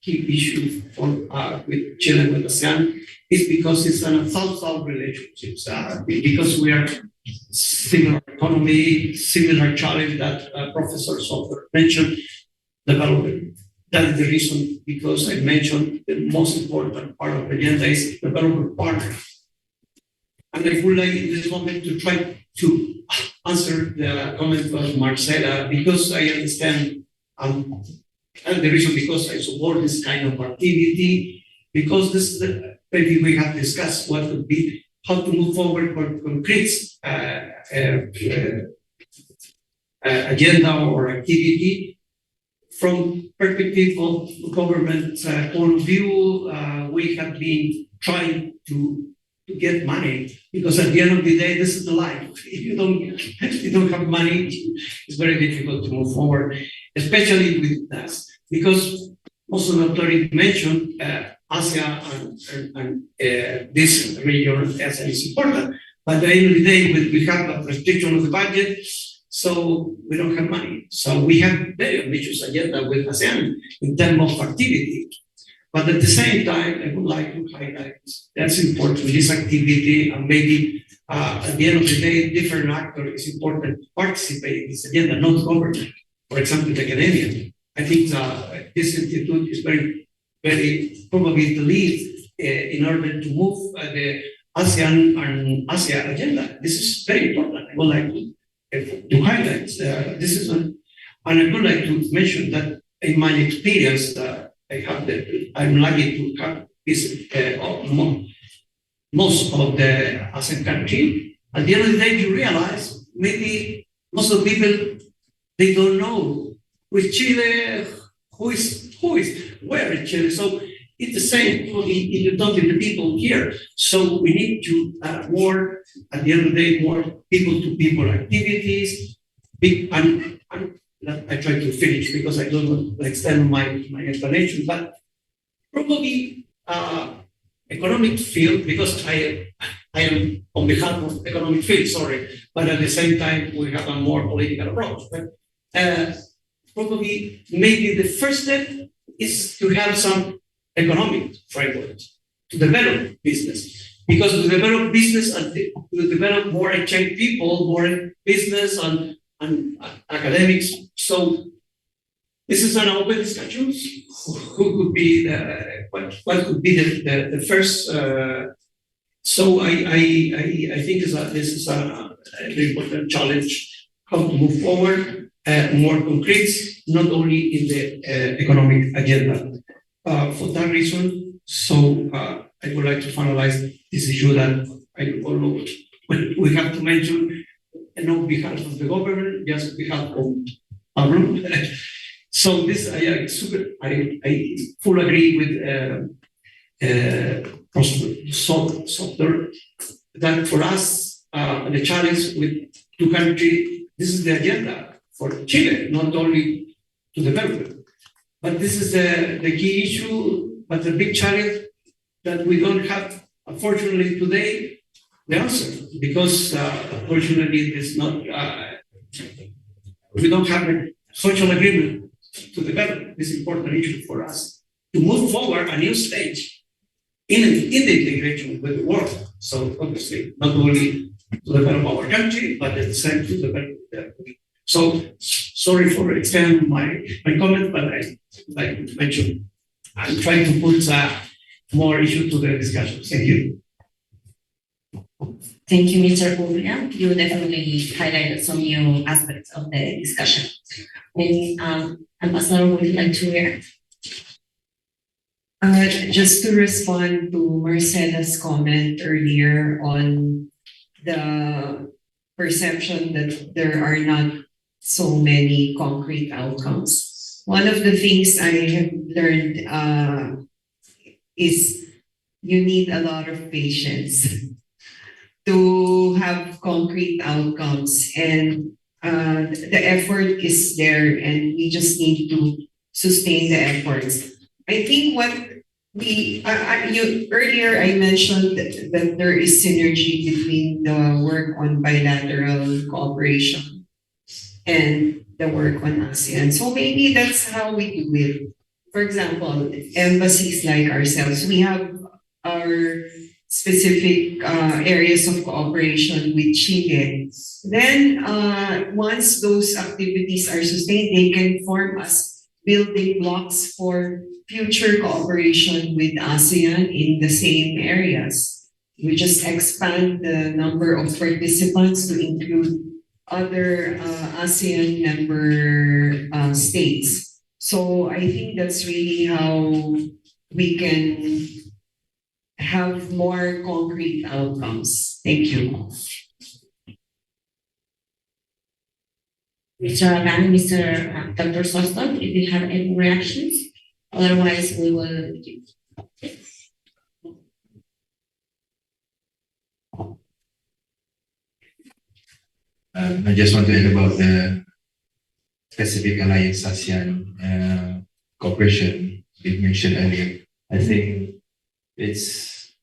key issue for with Chile with ASEAN is because it's a South-South relationships. Because we are similar economy, similar challenge that Professor Sofer mentioned, development. That is the reason, because I mentioned the most important part of the agenda is development partners. And I would like in this moment to try to answer the comment of Marcela, because I understand, and the reason because I support this kind of activity, because this maybe we have discussed what would be how to move forward for concrete agenda or activity. From perspective of government point of view, we have been trying to get money, because at the end of the day, this is the life. If you don't have money, it's very difficult to move forward, especially with us, because also Dr. mentioned Asia and this region as is important. But at the end of the day, we have a restriction of the budget, so we don't have money. So we have very ambitious agenda with ASEAN in terms of activity. But at the same time, I would like to highlight that's important, this activity, and maybe at the end of the day, different actors, it's important to participate in this agenda, not government. For example, the academia. I think this institute is very, very probably the lead in order to move the ASEAN and ASEAN agenda. This is very important. I would like to highlight this is, and I would like to mention that in my experience, I'm lucky to have visited most of the ASEAN country. At the end of the day, you realize maybe most of the people they don't know who is Chile, who is where in Chile. So it's the same if you talk to the people here. So we need to more at the end of the day more people to people activities. And I try to finish because I don't want to extend my explanation, but probably economic field because I am on behalf of economic field, sorry, but at the same time we have a more political approach. But probably maybe the first step is to have some economic frameworks to develop business. Because to develop business and to develop more exchange people, more business and academics. So this is an open discussion. Who could be what could be the first? So I think this is a very important challenge. How to move forward, more concrete, not only in the economic agenda. For that reason, so I would like to finalize this issue that I don't know we have to mention, not on behalf of the government, just on behalf of Pablo. So this I fully agree with Software that for us the challenge with two countries, this is the agenda for Chile, not only to develop it. But this is the key issue, but the big challenge that we don't have, unfortunately, today, the answer, because unfortunately, it's not, we don't have a social agreement to develop this important issue for us to move forward a new stage in the integration with the world. So obviously, not only to develop our country, but at the same time to develop the So sorry for extending my comment, but I like to mention, I'm trying to put more issue to the discussion. Thank you. Thank you, Mr. Urria. You definitely highlighted some new aspects of the discussion. And Ambassador, would you like to react? Just to respond to Marcela's comment earlier on the perception that there are not so many concrete outcomes. One of the things I have learned is you need a lot of patience to have concrete outcomes, and the effort is there, and we just need to sustain the efforts. I think what earlier I mentioned that there is synergy between the work on bilateral cooperation and the work on ASEAN. So maybe that's how we do it. For example, embassies like ourselves, we have our specific areas of cooperation with Chile. Then once those activities are sustained, they can form as building blocks for future cooperation with ASEAN in the same areas. We just expand the number of participants to include other ASEAN member states. So I think that's really how we can have more concrete outcomes. Thank you. Mr. Agan, Mr. Dr. Sostok, if you have any reactions, otherwise we will. I just want to add about the Pacific Alliance ASEAN cooperation we mentioned earlier. I think it's,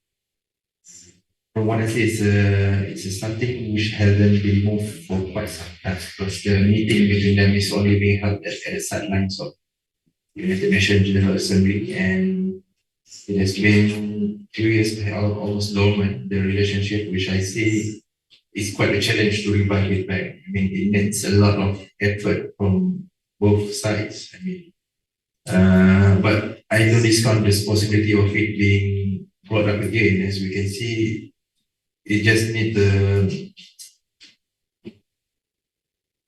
from what I see, it's something which hasn't been moved for quite some time, because the meeting between them is only being held at the sidelines of United Nations General Assembly, and it has been 2 years almost dormant, the relationship, which I see is quite a challenge to revive it back. I mean, it needs a lot of effort from both sides. I mean, but I don't discount this possibility of it being brought up again. As we can see, it just need the,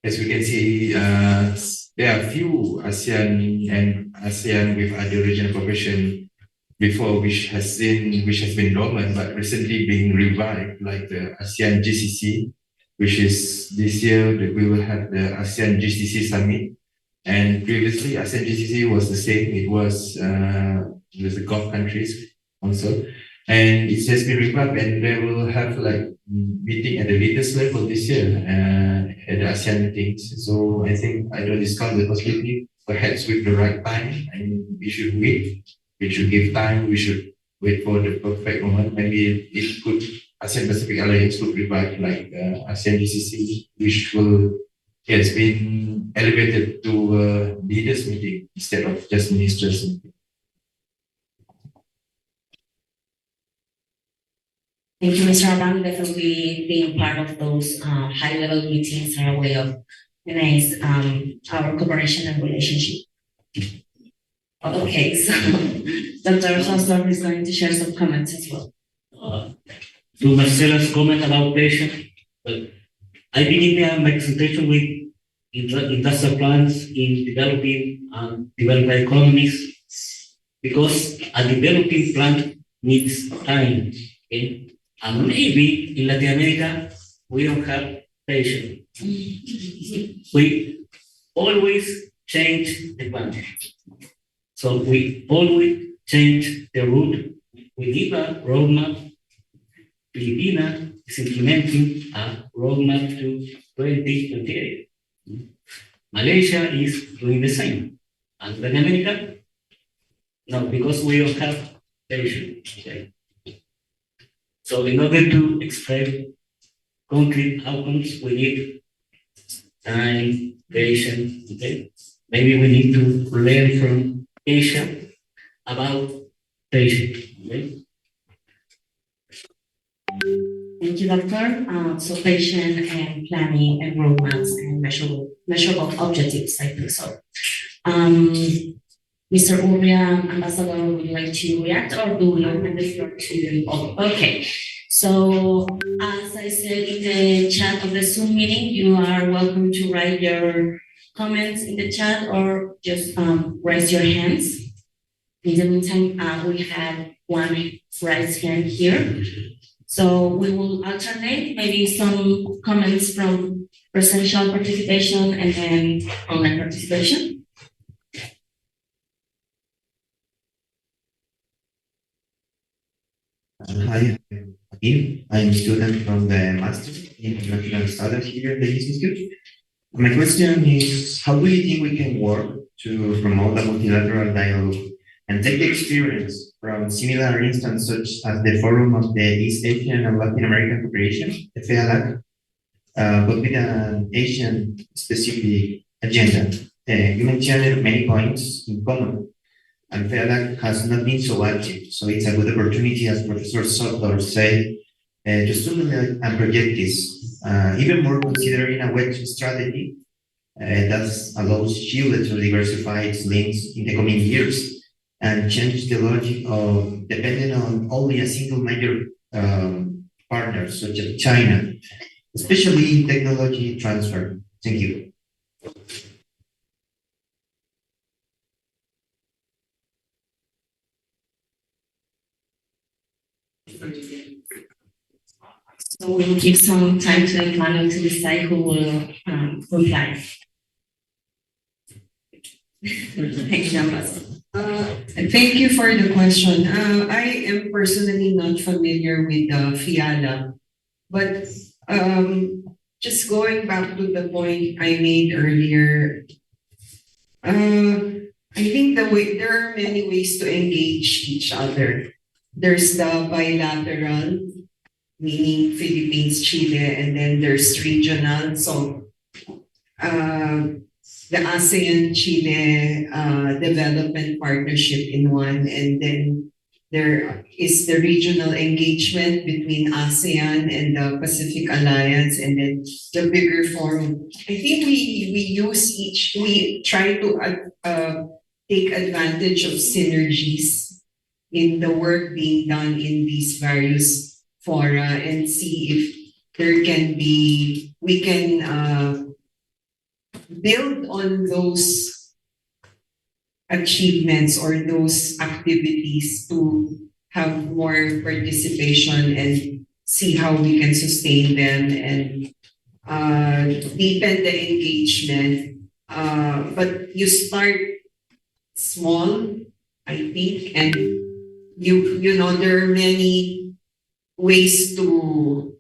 as we can see, there are few ASEAN with other regional cooperation before which has been dormant but recently being revived, like the ASEAN GCC, which is this year that we will have the ASEAN GCC summit. And previously, ASEAN GCC was the same. It was with the Gulf countries also, and it has been revived, and they will have like meeting at the latest level this year at the ASEAN meetings. So I think I don't discount the possibility. Perhaps with the right time, and we should wait. We should give time. We should wait for the perfect moment. Maybe it could ASEAN Pacific Alliance could revive like ASEAN GCC, which will has been elevated to leaders meeting instead of just ministers meeting. Thank you, Mr. Abang. Definitely being part of those high-level meetings are a way of enhance our cooperation and relationship. Okay, so Dr. Sosdorf is going to share some comments as well. To Marcela's comment about patient, I begin my presentation with industrial plants in developing and developed economies, because a developing plant needs time. Okay? And maybe in Latin America, we don't have patience. We always change the plant. So we always change the route. We give a roadmap. Filipina is implementing a roadmap to 2028. Malaysia is doing the same. And Latin America? No, because we don't have patience. Okay? So in order to expect concrete outcomes, we need time, patience. Okay? Maybe we need to learn from Asia about patience. Okay? Thank you, Doctor. So patient and planning and roadmaps and measurable objectives, I think so. Mr. Uria, Ambassador, would you like to react, or do we open the floor to all? Okay. So as I said in the chat of the Zoom meeting, you are welcome to write your comments in the chat or just raise your hands. In the meantime, we have one raised hand here. So we will alternate maybe some comments from presential participation and then online participation. Hi, I'm a student from the Master in International Studies here at the Institute. My question is, how do you think we can work to promote a multilateral dialogue and take the experience from similar instances such as the Forum of the East Asian and Latin American Cooperation, the FEALAC, but with an Asian-specific agenda? You mentioned many points in common, and FEALAC has not been so active, so it's a good opportunity, as Professor Sotor said, to stimulate and project this, even more considering a wedge strategy that allows Chile to diversify its links in the coming years and change the logic of depending on only a single major partner, such as China, especially in technology transfer. Thank you. So we'll give some time to the panel to decide who will reply. Thank you, Ambassador. Thank you for the question. I am personally not familiar with FIALA, but just going back to the point I made earlier, I think there are many ways to engage each other. There's the bilateral, meaning Philippines, Chile, and then there's regional. So the ASEAN-Chile development partnership in one, and then there is the regional engagement between ASEAN and the Pacific Alliance, and then the bigger forum. I think we try to take advantage of synergies in the work being done in these various fora and see if there can be, we can build on those achievements or those activities to have more participation and see how we can sustain them and deepen the engagement. But you start small, I think, and you know there are many ways to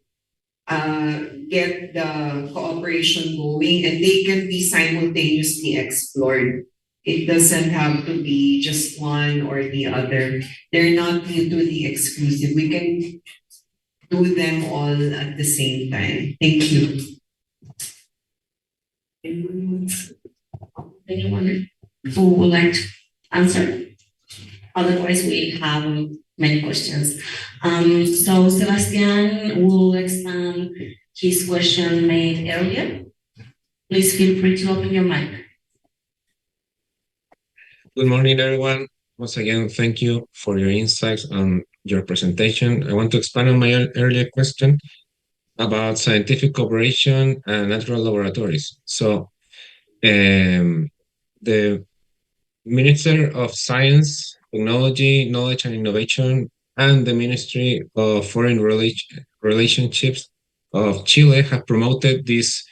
get the cooperation going, and they can be simultaneously explored. It doesn't have to be just one or the other. They're not mutually exclusive. We can do them all at the same time. Thank you. Anyone who would like to answer? Otherwise, we have many questions. So Sebastian will expand his question made earlier. Please feel free to open your mic. Good morning, everyone. Once again, thank you for your insights on your presentation. I want to expand on my earlier question about scientific cooperation and natural laboratories. So, the Minister of Science, Technology, Knowledge and Innovation, and the Ministry of Foreign Relationships of Chile have promoted this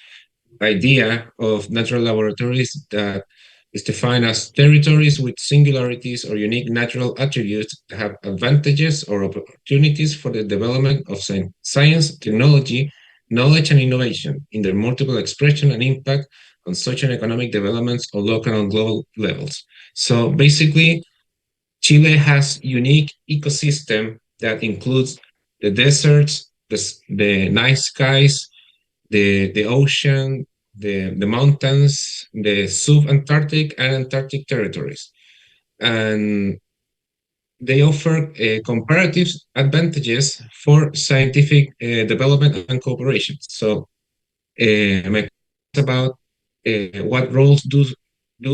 idea of natural laboratories that is defined as territories with singularities or unique natural attributes that have advantages or opportunities for the development of science, technology, knowledge, and innovation in their multiple expression and impact on social and economic developments on local and global levels. So basically, Chile has unique ecosystem that includes the deserts, the night skies, the ocean, the mountains, the subantarctic and Antarctic territories. And they offer comparative advantages for scientific development and cooperation. So my question is about what roles do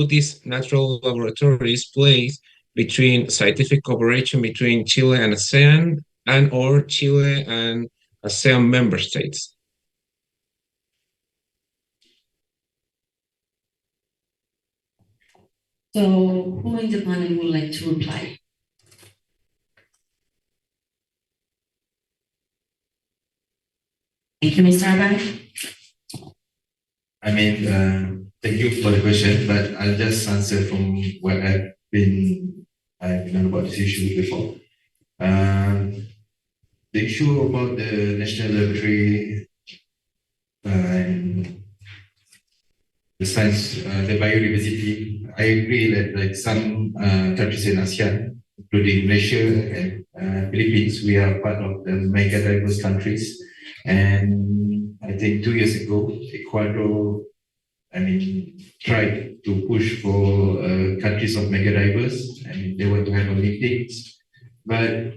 these natural laboratories play between scientific cooperation between Chile and ASEAN and or Chile and ASEAN member states? So who in the panel would like to reply? Thank you, Mr. Abad. I mean, thank you for the question, but I'll just answer from what I've known about this issue before. The issue about the national laboratory and the science, the biodiversity, I agree that like some countries in ASEAN, including Malaysia and Philippines, we are part of the mega diverse countries. And I think 2 years ago, Ecuador, tried to push for countries of mega diverse. They want to have a meetings, but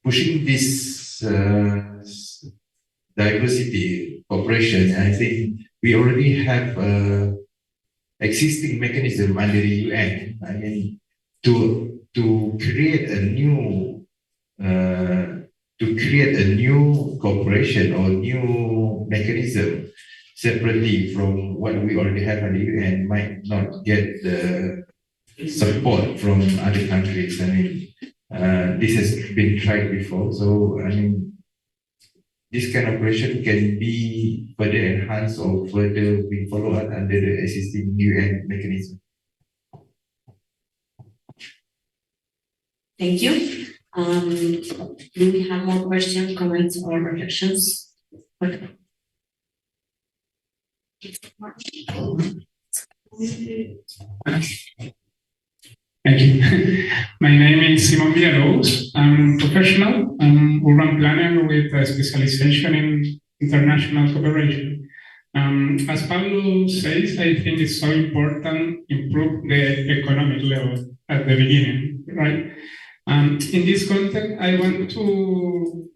pushing this diversity cooperation, I think we already have existing mechanism under the UN. To create a new cooperation or new mechanism separately from what we already have under the UN might not get the support from other countries. This has been tried before, so this kind of operation can be further enhanced or further be followed up under the existing UN mechanism. Thank you. Do we have more questions, comments, or reflections? Okay. Thank you. My name is Simon Villalobos. I'm professional. I'm urban planner with a specialization in international cooperation. As Pablo says, I think it's so important to improve the economic level at the beginning, right? In this context, I want to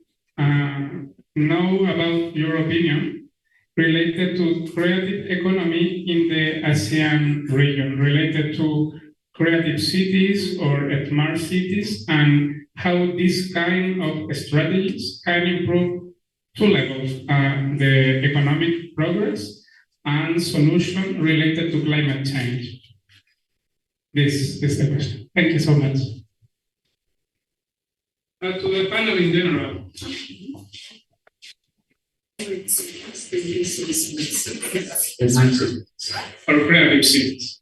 know about your opinion related to creative economy in the ASEAN region, related to creative cities or smart cities, and how this kind of strategies can improve two levels, the economic progress and solution related to climate change. This is the question. Thank you so much. To the panel in general. Or creative cities.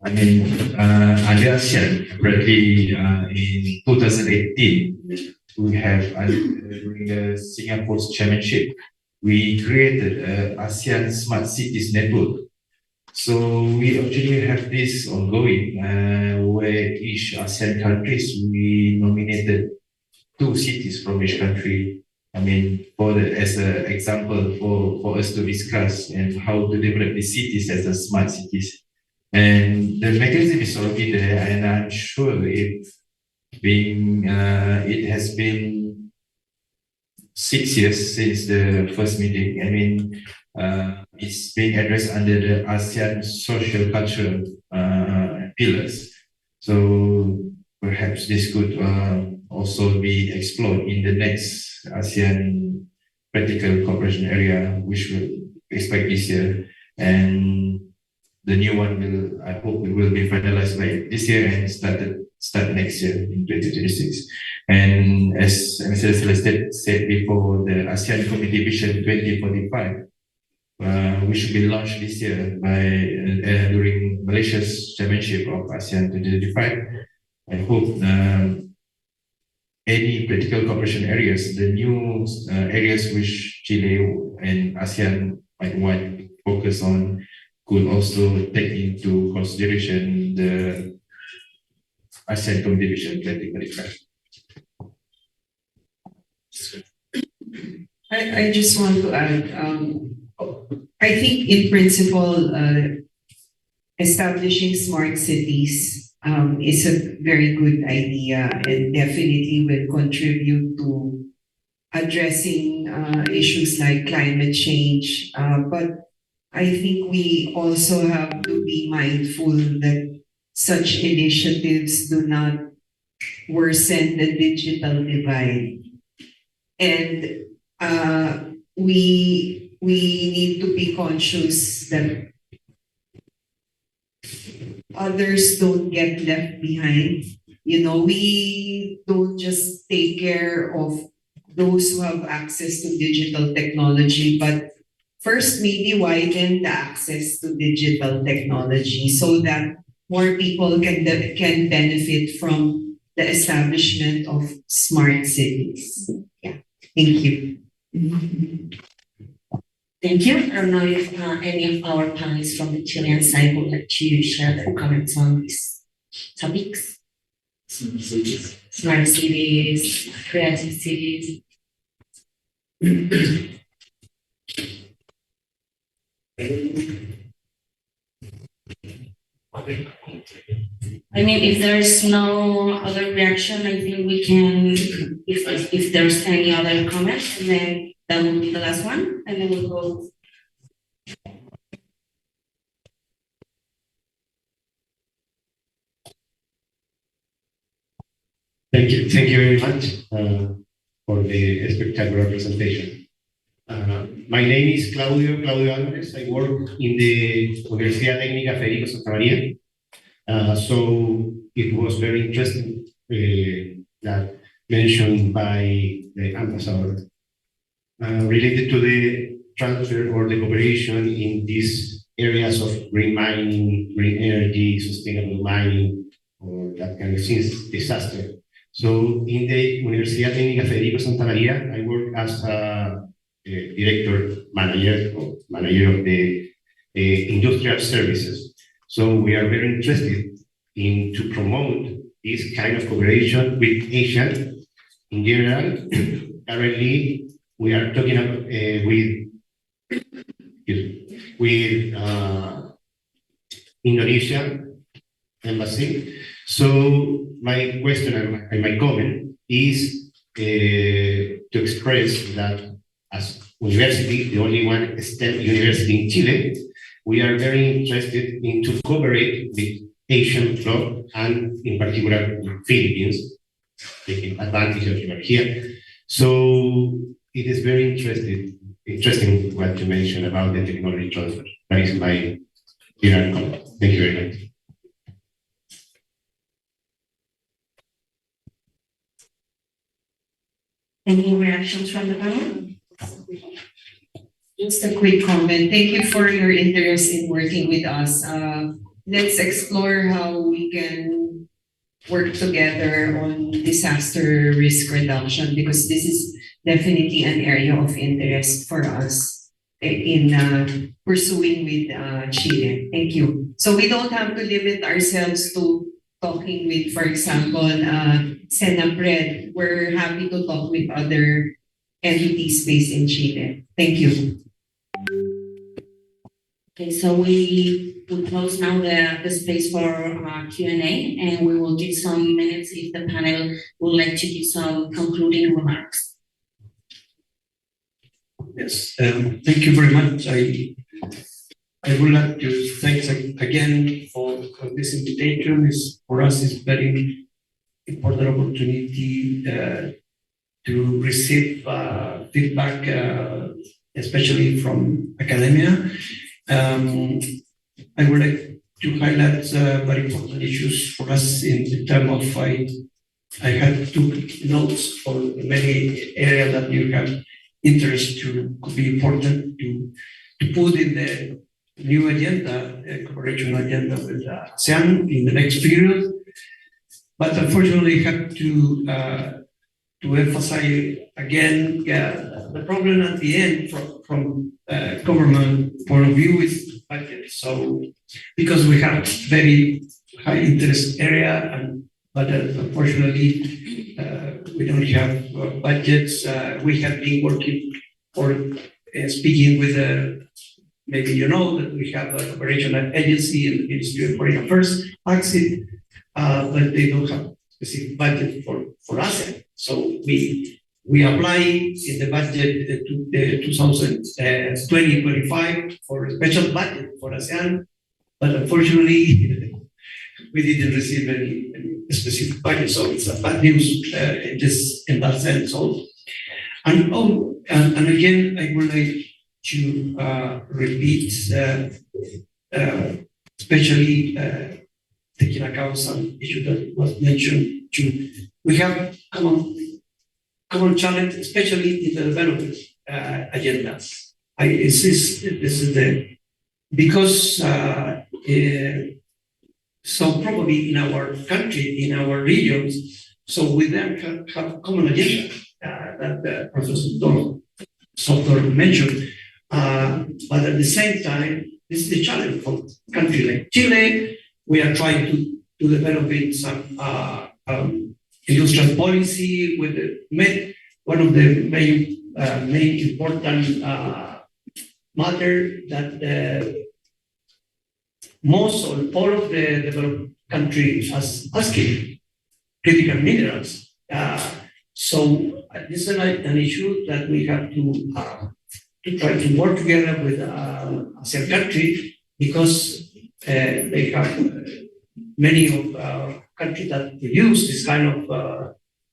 I mean, under ASEAN, currently in 2018, we have, during the Singapore's chairmanship, we created an ASEAN Smart Cities Network. So we actually have this ongoing, where each ASEAN countries, we nominated 2 cities from each country. I mean, as an example for us to discuss and how to develop these cities as a smart cities. And the mechanism is already there, and I'm sure it has been 6 years since the first meeting. I mean, it's being addressed under the ASEAN social cultural pillars. So perhaps this could also be explored in the next ASEAN practical cooperation area, which we'll expect this year. And the new one I hope it will be finalized by this year and start next year in 2026. And as Mr. Celeste said before, the ASEAN Community Vision 2045, which should be launched this year during Malaysia's chairmanship of ASEAN 2025. I hope any political cooperation areas, the new areas which Chile and ASEAN might want to focus on, could also take into consideration the ASEAN Community Vision 2025. I just want to add, I think in principle, establishing smart cities is a very good idea and definitely will contribute to addressing issues like climate change. But I think we also have to be mindful that such initiatives do not worsen the digital divide. And we need to be conscious that others don't get left behind. You know, we don't just take care of those who have access to digital technology, but first maybe widen the access to digital technology so that more people can benefit from the establishment of smart cities. Yeah, thank you. Thank you. I don't know if any of our panelists from the Chilean side would like to share their comments on these topics. Smart cities, creative cities. I mean, if there's no other reaction, I think we can, if there's any other comment, and then that will be the last one, and then we'll go. Thank you very much for the spectacular presentation. My name is Claudio Álvarez. I work in the Universidad Técnica Federico Santa María. So it was very interesting that mentioned by the ambassador related to the transfer or the cooperation in these areas of green mining, green energy, sustainable mining, or that kind of things, disaster. So in the Universidad Técnica Federico Santa María, I work as a manager of the industrial services. So we are very interested in to promote this kind of cooperation with Asia in general. Currently, we are talking about, with Indonesia embassy. So my question and my comment is to express that as university, the only one STEM university in Chile, we are very interested in to cooperate with Asian bloc and in particular Philippines, taking advantage of you are here. So it is very interesting what you mentioned about the technology transfer. That is my general comment. Thank you very much. Any reactions from the panel? Just a quick comment. Thank you for your interest in working with us. Let's explore how we can work together on disaster risk reduction, because this is definitely an area of interest for us in pursuing with Chile. Thank you. So we don't have to limit ourselves to talking with, for example, Senapred. We're happy to talk with other entities based in Chile. Thank you. Okay, so we will close now the space for Q&A, and we will give some minutes if the panel would like to give some concluding remarks. Yes, thank you very much. I would like to thank again for this invitation. For us, it's very important opportunity to receive feedback, especially from academia. I would like to highlight very important issues for us in terms of I had two notes for many areas that you have interest to could be important to put in the new agenda, cooperation agenda with ASEAN in the next period. But unfortunately, I have to emphasize again the problem at the end from government point of view is budget. So because we have very high interest area, but unfortunately we don't have budgets. We have been working or speaking with maybe you know that we have a cooperation agency in the Ministry of Foreign Affairs, AXID, but they don't have specific budget for ASEAN. So we apply in the budget to the 2020-25 for a special budget for ASEAN, but unfortunately we didn't receive any specific budget. So it's a bad news in that sense also. And again, I would like to repeat, especially taking account some issue that was mentioned. We have common challenge, especially in the development agenda. This is the because so probably in our country, in our regions, so we then have common agenda that Professor Sotor mentioned. But at the same time, this is the challenge for a country like Chile. We are trying to develop some industrial policy with one of the main important matter that most or all of the developed countries are asking critical minerals. So this is an issue that we have to try to work together with ASEAN countries, because they have many of countries that produce this kind of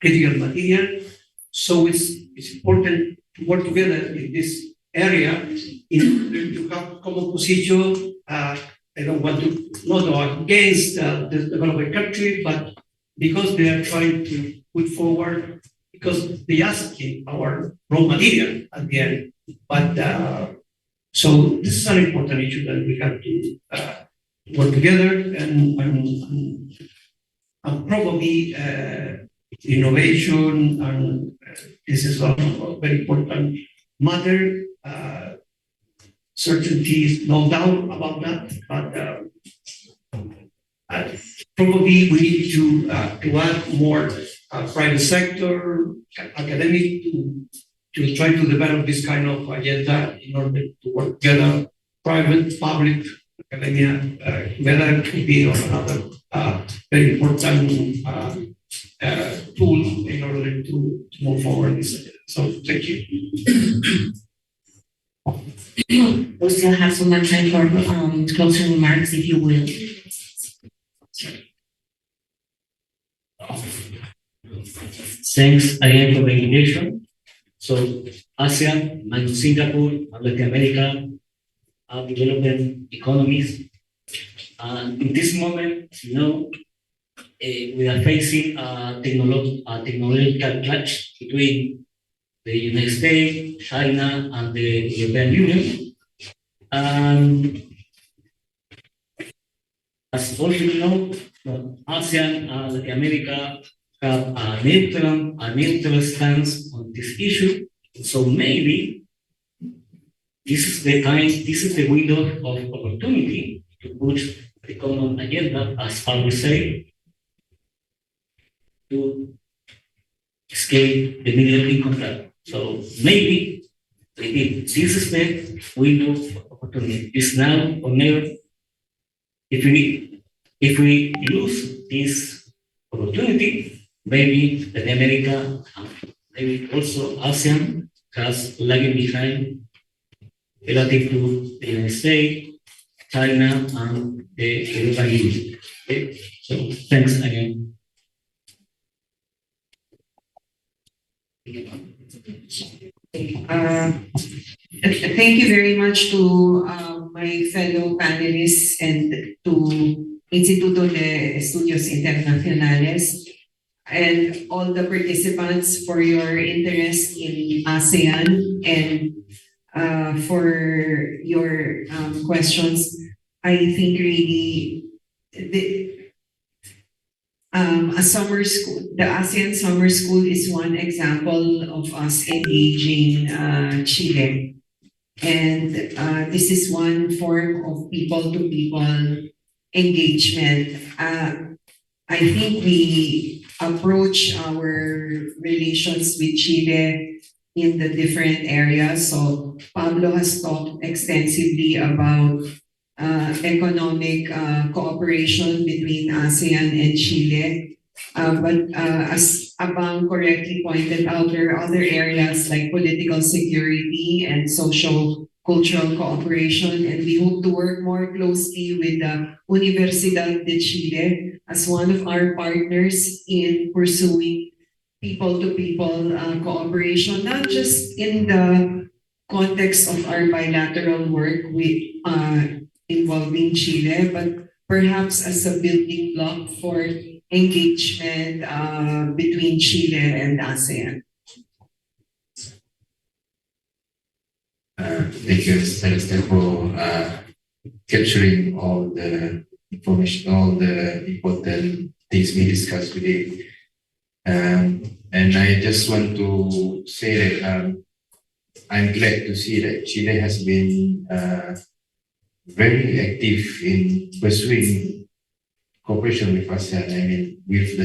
critical material. So it's important to work together in this area in order to have common position. I don't want to not go against the developing country, but because they are trying to put forward, because they asking our raw material at the end. But so this is an important issue that we have to work together, and probably innovation, and this is a very important matter. Certainty, no doubt about that, but probably we need to add more private sector, academic, to try to develop this kind of agenda in order to work together, private, public, academia, whether it could be or another very important tool in order to move forward this agenda. So thank you. We still have some more time for closing remarks, if you will. Thanks again for the invitation. So ASEAN and Singapore and Latin America are developing economies. In this moment, we are facing a technological clash between the United States, China, and the European Union. As all you know, ASEAN and Latin America have a neutral stance on this issue. So maybe this is the window of opportunity to push the common agenda, as Pablo said, to escape the middle income trap. So maybe this is the window of opportunity. It's now or never. If we lose this opportunity, maybe Latin America, maybe also ASEAN has lagging behind relative to the United States, China, and the European Union. Okay? So thanks again. Thank you very much to my fellow panelists and to Instituto de Estudios Internacionales and all the participants for your interest in ASEAN and for your questions. I think really a summer school, the ASEAN Summer School is one example of us engaging Chile. And this is one form of people-to-people engagement. I think we approach our relations with Chile in the different areas. So Pablo has talked extensively about economic cooperation between ASEAN and Chile. But as Abang correctly pointed out, there are other areas like political security and social cultural cooperation, and we hope to work more closely with the Universidad de Chile as one of our partners in pursuing people-to-people cooperation, not just in the context of our bilateral work with involving Chile, but perhaps as a building block for engagement between Chile and ASEAN. Thank you, Celeste, for capturing all the information, all the important things we discussed today. And I just want to say that I'm glad to see that Chile has been very active in pursuing cooperation with ASEAN. I mean, with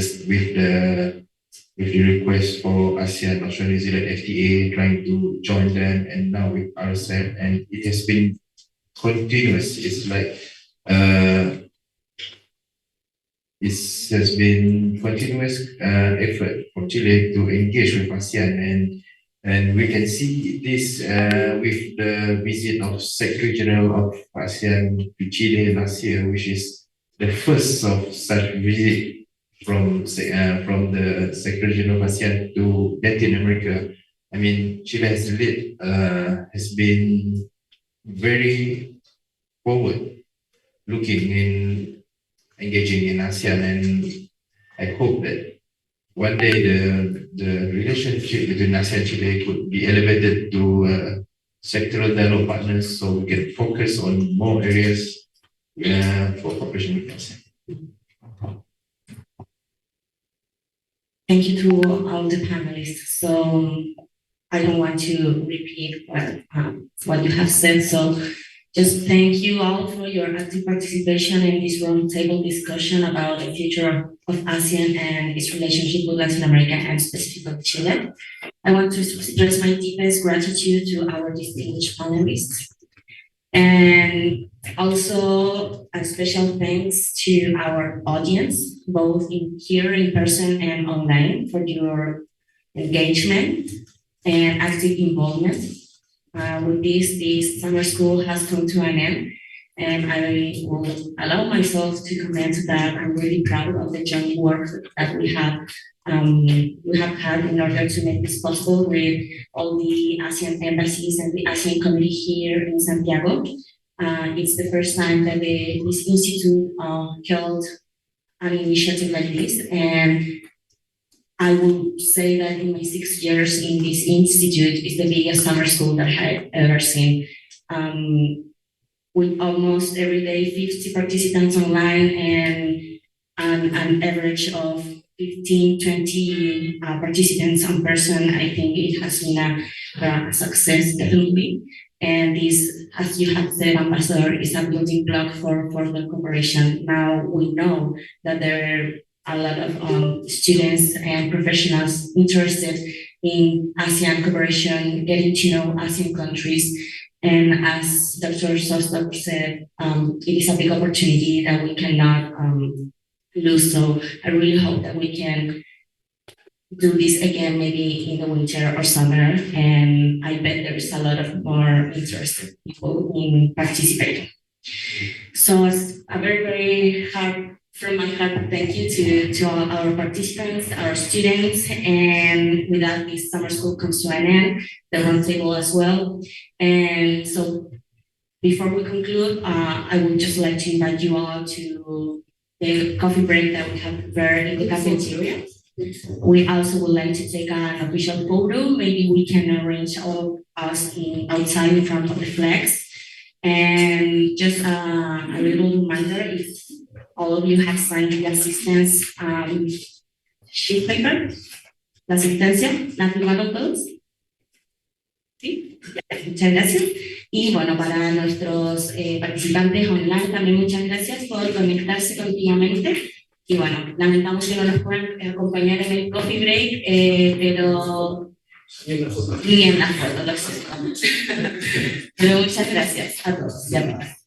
the request for ASEAN, Australia, New Zealand FTA, trying to join them, and now with RCEP, and it has been continuous. It's like it has been continuous effort from Chile to engage with ASEAN, and we can see this with the visit of Secretary General of ASEAN to Chile last year, which is the first of such visit from the Secretary General of ASEAN to Latin America. I mean, Chile has been very forward looking in engaging in ASEAN, and I hope that one day the relationship between ASEAN and Chile could be elevated to sectoral dialogue partners, so we can focus on more areas for cooperation with ASEAN. Thank you to all the panelists. So I don't want to repeat what you have said. So just thank you all for your active participation in this roundtable discussion about the future of ASEAN and its relationship with Latin America and specifically Chile. I want to express my deepest gratitude to our distinguished panelists. And also a special thanks to our audience, both here in person and online, for your engagement and active involvement. with this summer school has come to an end, and I will allow myself to comment that I'm really proud of the joint work that we have had in order to make this possible with all the ASEAN embassies and the ASEAN committee here in Santiago. It's the first time that this institute held an initiative like this, and I would say that in my 6 years in this institute, it's the biggest summer school that I've ever seen. With almost every day 50 participants online and an average of 15, 20 participants in person, I think it has been a success, definitely. And this, as you have said, Ambassador, is a building block for further cooperation. Now we know that there are a lot of students and professionals interested in ASEAN cooperation, getting to know ASEAN countries. And as Dr. Sostok said, it is a big opportunity that we cannot lose. So I really hope that we can do this again, maybe in the winter or summer. And I bet there is a lot of more interested people in participating. So it's a very, very hard, from my heart, thank you to all our participants, our students, and with that, this summer school comes to an end, the roundtable as well. And so before we conclude, I would just like to invite you all to the coffee break that we have prepared in the cafeteria. We also would like to take an official photo. Maybe we can arrange all of us outside in front of the flags. And just a little reminder, if all of you have signed the assistance sheet paper, la asistencia, ¿la firmaron todos? Sí, muchas gracias. Y bueno, para nuestros participantes online también muchas gracias por conectarse continuamente. Y bueno, lamentamos que no nos puedan acompañar en el coffee break, pero ni en la foto, lo siento. Pero muchas gracias a todos y a todas.